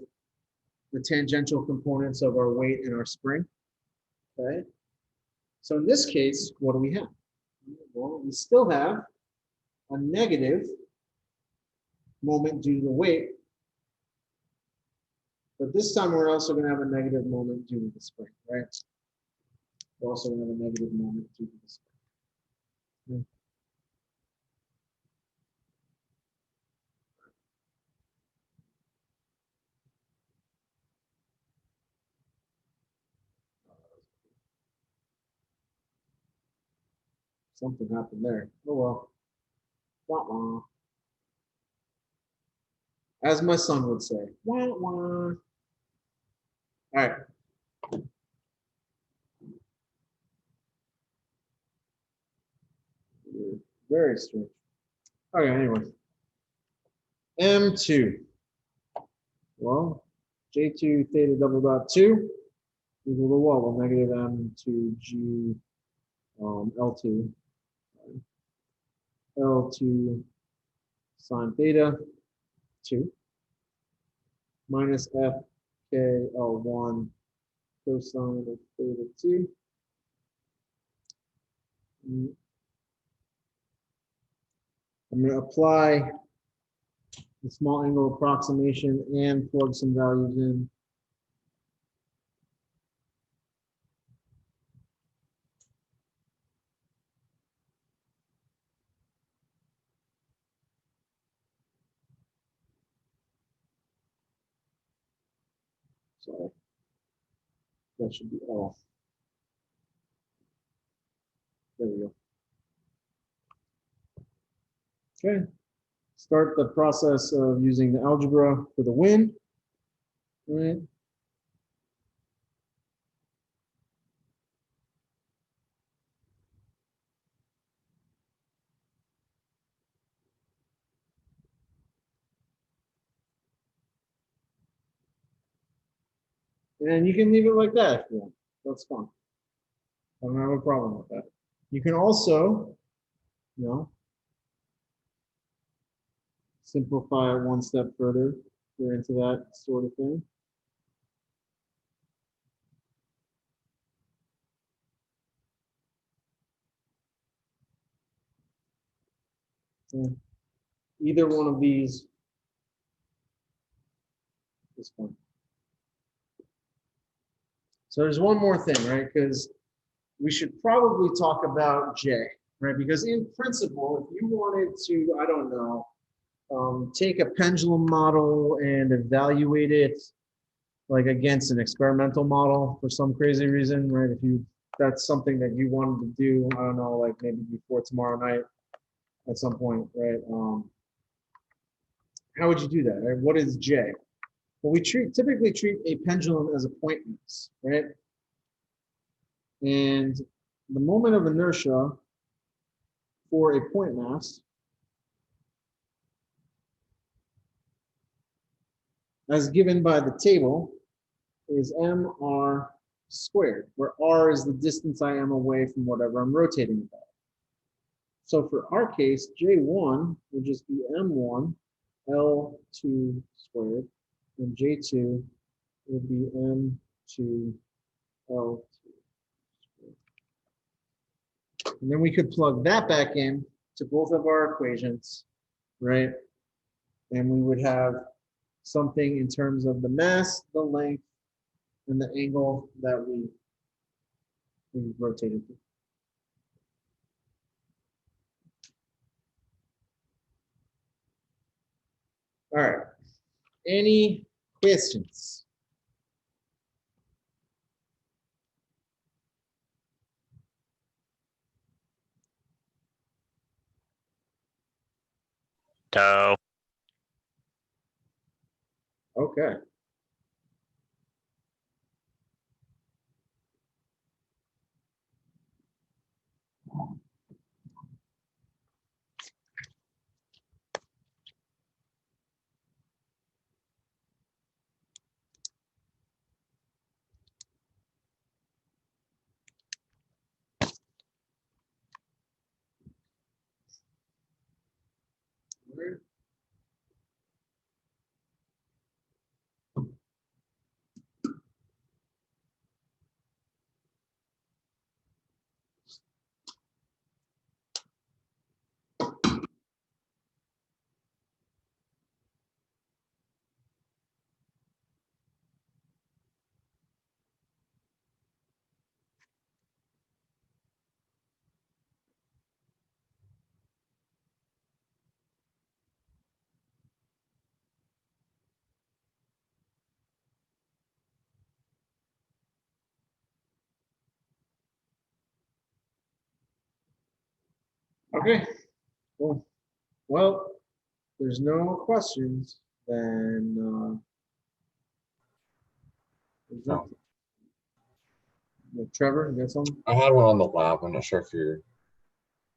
the tangential components of our weight and our spring. Okay. So in this case, what do we have? Well, we still have a negative moment due to the weight, but this time we're also going to have a negative moment due to the spring, right? We're also going to have a negative moment due to the spring. Something happened there. Oh well. Wah, wah. As my son would say. Wah, wah. All right. Very strange. Okay, anyway. M2. Well, J2 theta double dot 2 equal to what? Well, negative m to g L2. L2 sine theta 2 minus f k L1 cosine of theta 2. I'm going to apply the small angle approximation and plug some values in. Sorry. That should be L. There we go. Okay. Start the process of using the algebra for the wind. All right. And you can leave it like that if you want. That's fine. I don't have a problem with that. You can also, simplify it one step further. You're into that sort of thing. Yeah. Either one of these is fine. So there's one more thing, right? Because we should probably talk about J, right? Because in principle, if you wanted to, I don't know, take a pendulum model and evaluate it like against an experimental model for some crazy reason, right? If you, that's something that you wanted to do, I don't know, like maybe before tomorrow night at some point, right? How would you do that, right? What is J? Well, we typically treat a pendulum as a point mass, right? And the moment of inertia for a point mass, as given by the table, is mr squared, where r is the distance I am away from whatever I'm rotating about. So for our case, J1 would just be m1 L2 squared, and J2 would be m2 L2 squared. And then we could plug that back in to both of our equations, right? And we would have something in terms of the mass, the length, and the angle that we rotated to. All right. Any questions? No. Okay. Okay, cool. Well, there's no questions, then No. Trevor, you got something? I had one on the lab. I'm not sure if you're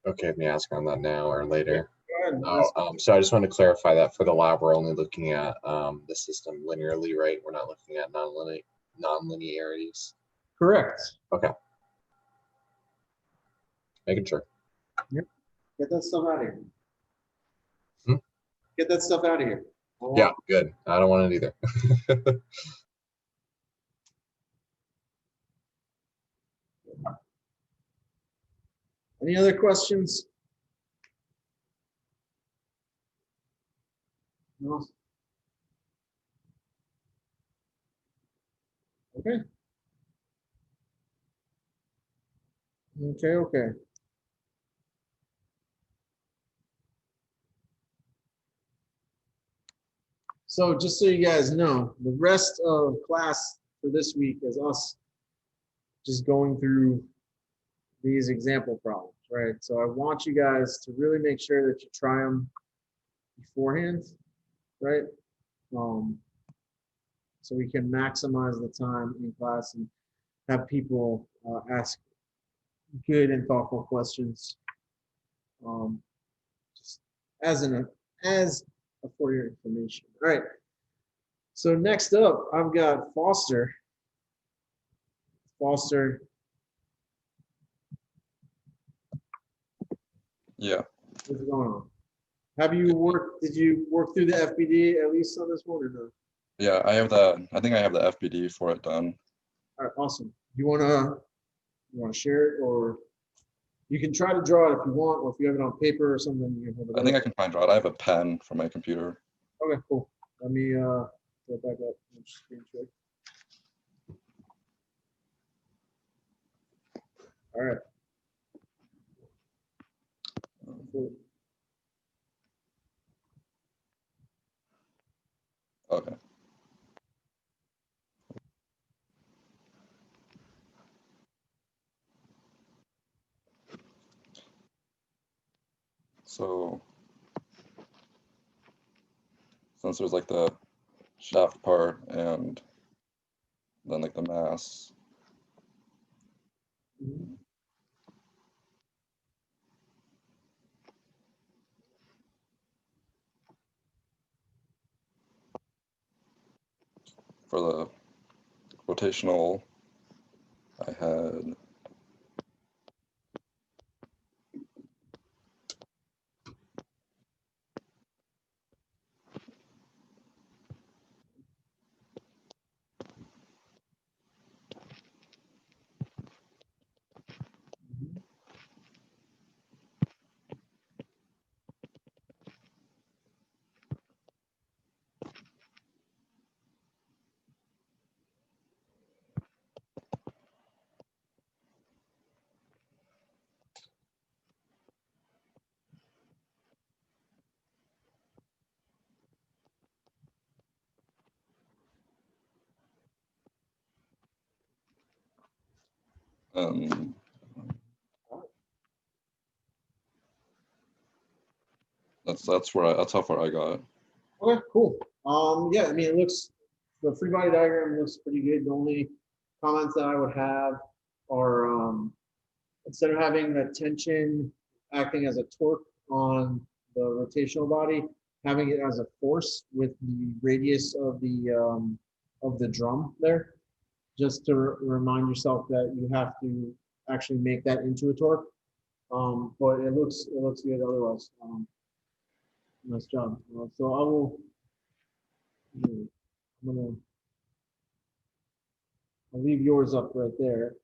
okay with me asking on that now or later. Go ahead. So I just wanted to clarify that for the lab, we're only looking at the system linearly, right? We're not looking at non-linearities. Correct. Okay. Making sure. Yep. Get that stuff out of here. Hmm? Get that stuff out of here. Yeah, good. I don't want it either. Any other questions? No. Okay. Okay. So just so you guys know, the rest of class for this week is us just going through these example problems, right? So I want you guys to really make sure that you try them beforehand, right? So we can maximize the time in class and have people ask good and thoughtful questions. Just as for your information. All right. So next up, I've got Foster. Foster. Yeah. What's going on? Have you worked? Did you work through the FBD at least on this one or no? Yeah, I have the. I think I have the FBD for it done. All right, awesome. You wanna share it, or you can try to draw it if you want, or if you have it on paper or something. You can hold it I think I up. can try and draw it. I have a pen for my computer. Okay, cool. Let me throw it back up. Screen share. All right. Cool. Okay. So since there's like the shaft part and then like the mass. Mhm. For the rotational, I had that's how far I got. Okay, cool. Yeah, I mean, it looks, the free body diagram looks pretty good. The only comments that I would have are, instead of having the tension acting as a torque on the rotational body, having it as a force with the radius of the drum there, just to remind yourself that you have to actually make that into a torque. But it looks good otherwise. Nice job. So I will. I'll leave yours up right there.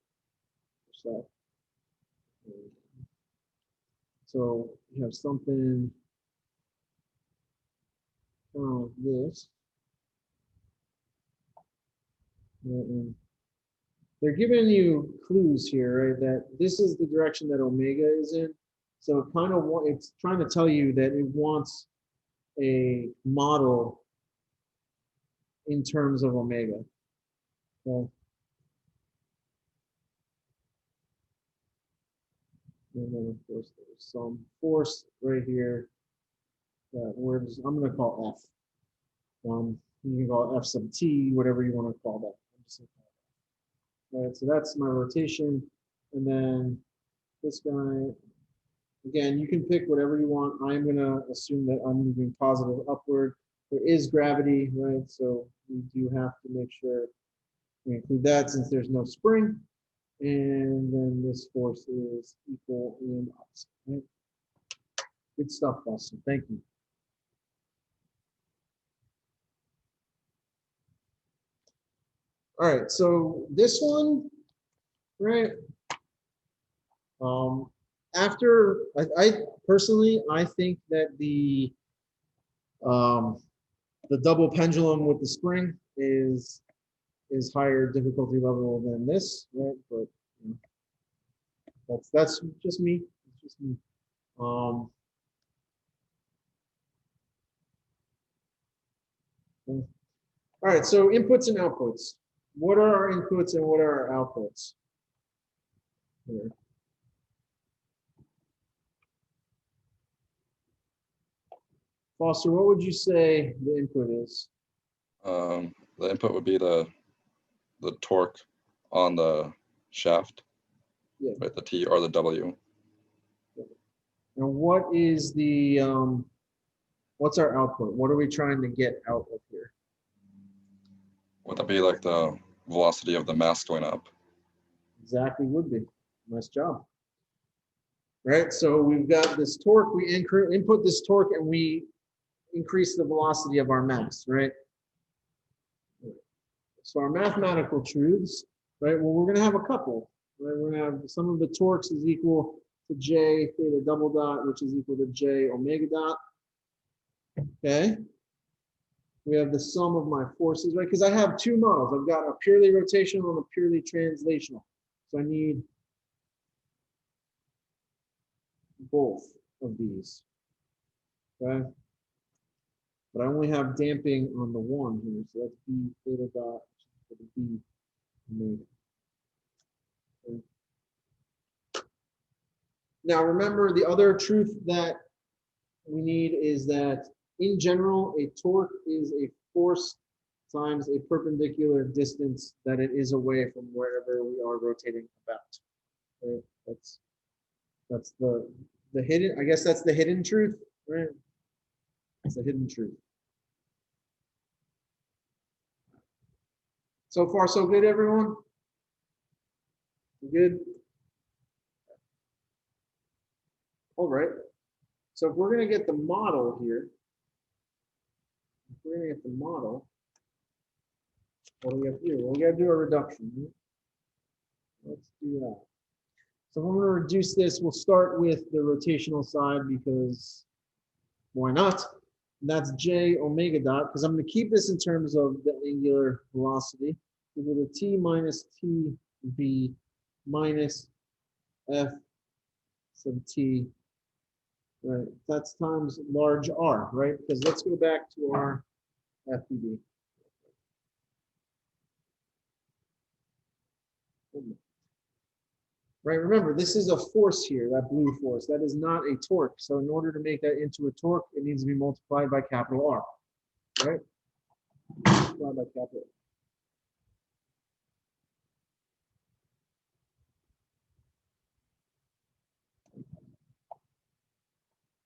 So you have something this. And they're giving you clues here, right? That this is the direction that omega is in. So it kind of it's trying to tell you that it wants a model in terms of omega. Okay. And then of course there's some force right here that I'm going to call F. You can call it F sub T, whatever you want to call that. I'm just going to call it. All right, so that's my rotation, and then this guy Again, you can pick whatever you want. I'm going to assume that I'm moving positive upward. There is gravity, right? So we do have to make sure we include that since there's no spring. And then this force is equal and opposite, right? Good stuff, Boston. Thank you. All right, so this one, right? After I personally, I think that the double pendulum with the spring is higher difficulty level than this, right? But you know, that's just me. It's just me. All right, so inputs and outputs. What are our inputs and what are our outputs? Here. Foster, what would you say the input is? The input would be the torque on the shaft, Yeah. right? The T or the W. And what is the what's our output? What are we trying to get out of here? Would that be like the velocity of the mass going up? Exactly, would be. Nice job. Right, so we've got this torque, we input this torque and we increase the velocity of our mass, right? So our mathematical truths, right? Well, we're going to have a couple, right? We're going to have some of the torques is equal to J theta double dot, which is equal to J omega dot. Okay. We have the sum of my forces, right? Because I have two models. I've got a purely rotational and a purely translational. So I need both of these, okay? But I only have damping on the one here, so that's B theta dot for the B omega. Okay. Now remember, the other truth that we need is that in general, a torque is a force times a perpendicular distance that it is away from wherever we are rotating about. Right? That's the hidden, I guess that's the hidden truth, right? It's the hidden truth. So far, so good, everyone? Good? All right. So if we're going to get the model here, if we're going to get the model, what do we have to do? Well, we got to do a reduction. Let's do that. So if I'm going to reduce this, we'll start with the rotational side because why not? And that's J omega dot, because I'm going to keep this in terms of the angular velocity equal to T minus TB minus F sub T, right? That's times large R, right? Because let's go back to our FBD. Right, remember, this is a force here, that blue force. That is not a torque. So in order to make that into a torque, it needs to be multiplied by capital R, right? Multiplied by capital R.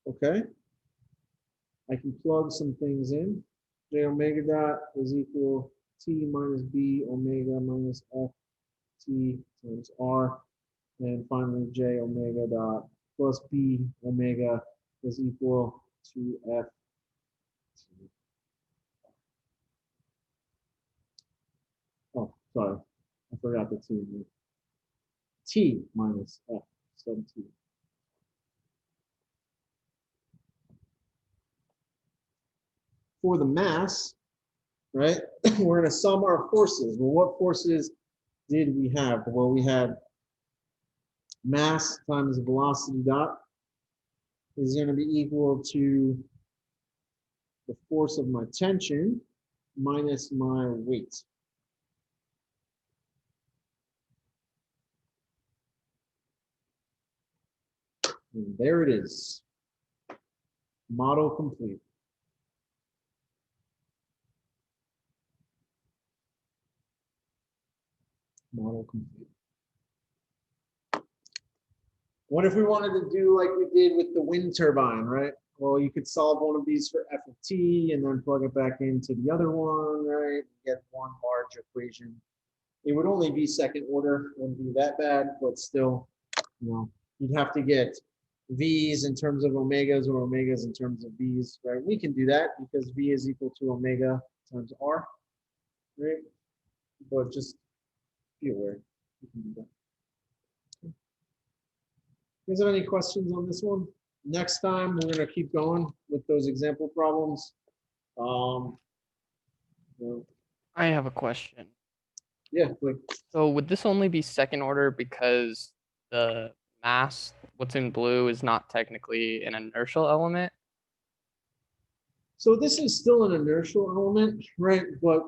Okay. I can plug some things in. J omega dot is equal T minus B omega minus F T times R. And finally, J omega dot plus B omega is equal to F T. Oh, sorry. I forgot the T. T minus F sub T. For the mass, right, we're going to sum our forces. Well, what forces did we have? Well, we had mass times velocity dot is going to be equal to the force of my tension minus my weight. And there it is. Model complete. Model complete. What if we wanted to do like we did with the wind turbine, right? Well, you could solve one of these for f of t and then plug it back into the other one, right? Get one large equation. It would only be second order, wouldn't be that bad, but still, you know, you'd have to get v's in terms of omegas or omegas in terms of v's, right? We can do that because v is equal to omega times r, right? But just be aware, you can do that. You guys have any questions on this one? Next time, we're going to keep going with those example problems. You know, I have a question. yeah, like, So would this only be second order because the mass, what's in blue, is not technically an inertial element? so this is still an inertial element, right? But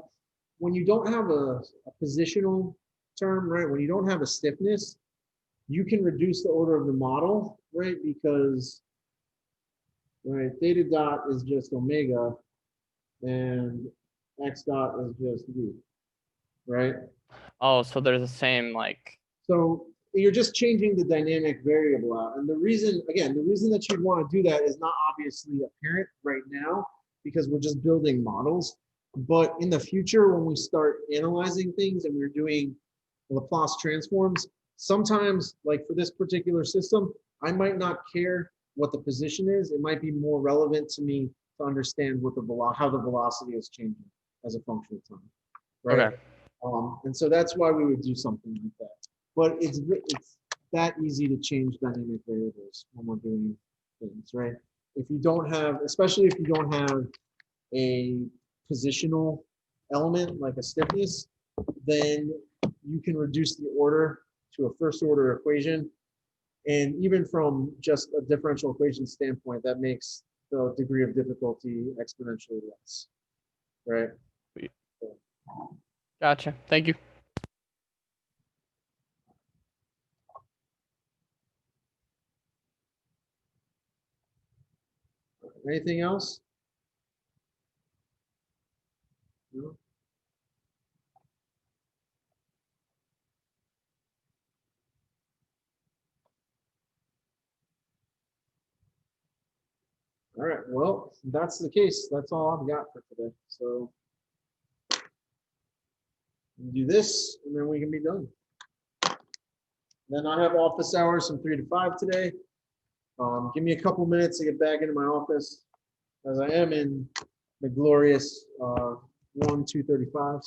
when you don't have a positional term, right? When you don't have a stiffness, you can reduce the order of the model, right? Because, right, theta dot is just omega and x dot is just v, right? Oh, so they're the same, like, So you're just changing the dynamic variable out. And the reason, again, the reason that you'd want to do that is not obviously apparent right now because we're just building models. But in the future, when we start analyzing things and we're doing Laplace transforms, sometimes, like for this particular system, I might not care what the position is. It might be more relevant to me to understand what how the velocity is changing as a function of time, right? Okay. And so that's why we would do something like that. But it's that easy to change dynamic variables when we're doing things, right? If you don't have, especially if you don't have a positional element like a stiffness, then you can reduce the order to a first order equation. And even from just a differential equation standpoint, that makes the degree of difficulty exponentially less, right? Gotcha. Thank you. Anything else? No? All right, well, if that's the case. That's all I've got for today. So we'll do this and then we can be done. Then I have office hours from 3 to 5 today. Give me a couple minutes to get back into my office as I am in the glorious 235.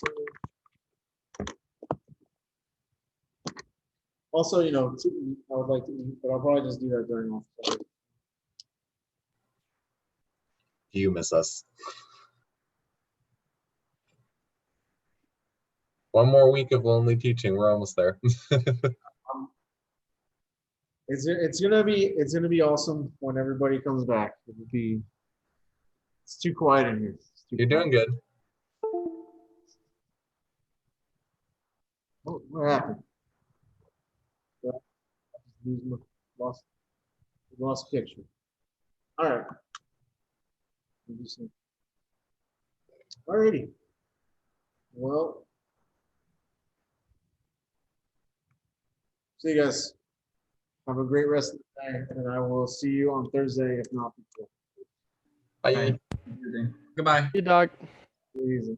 Also, you know, I would like to eat, but I'll probably just do that during office hours. You miss us. One more week of lonely teaching. We're almost there. It's gonna be awesome when everybody comes back. It's too quiet in here. You're doing good. Oh, what happened? Lost picture. All right. Alrighty. Well, see you guys. Have a great rest of the day, and I will see you on Thursday, if not before. Bye. Goodbye. Good dog. Easy.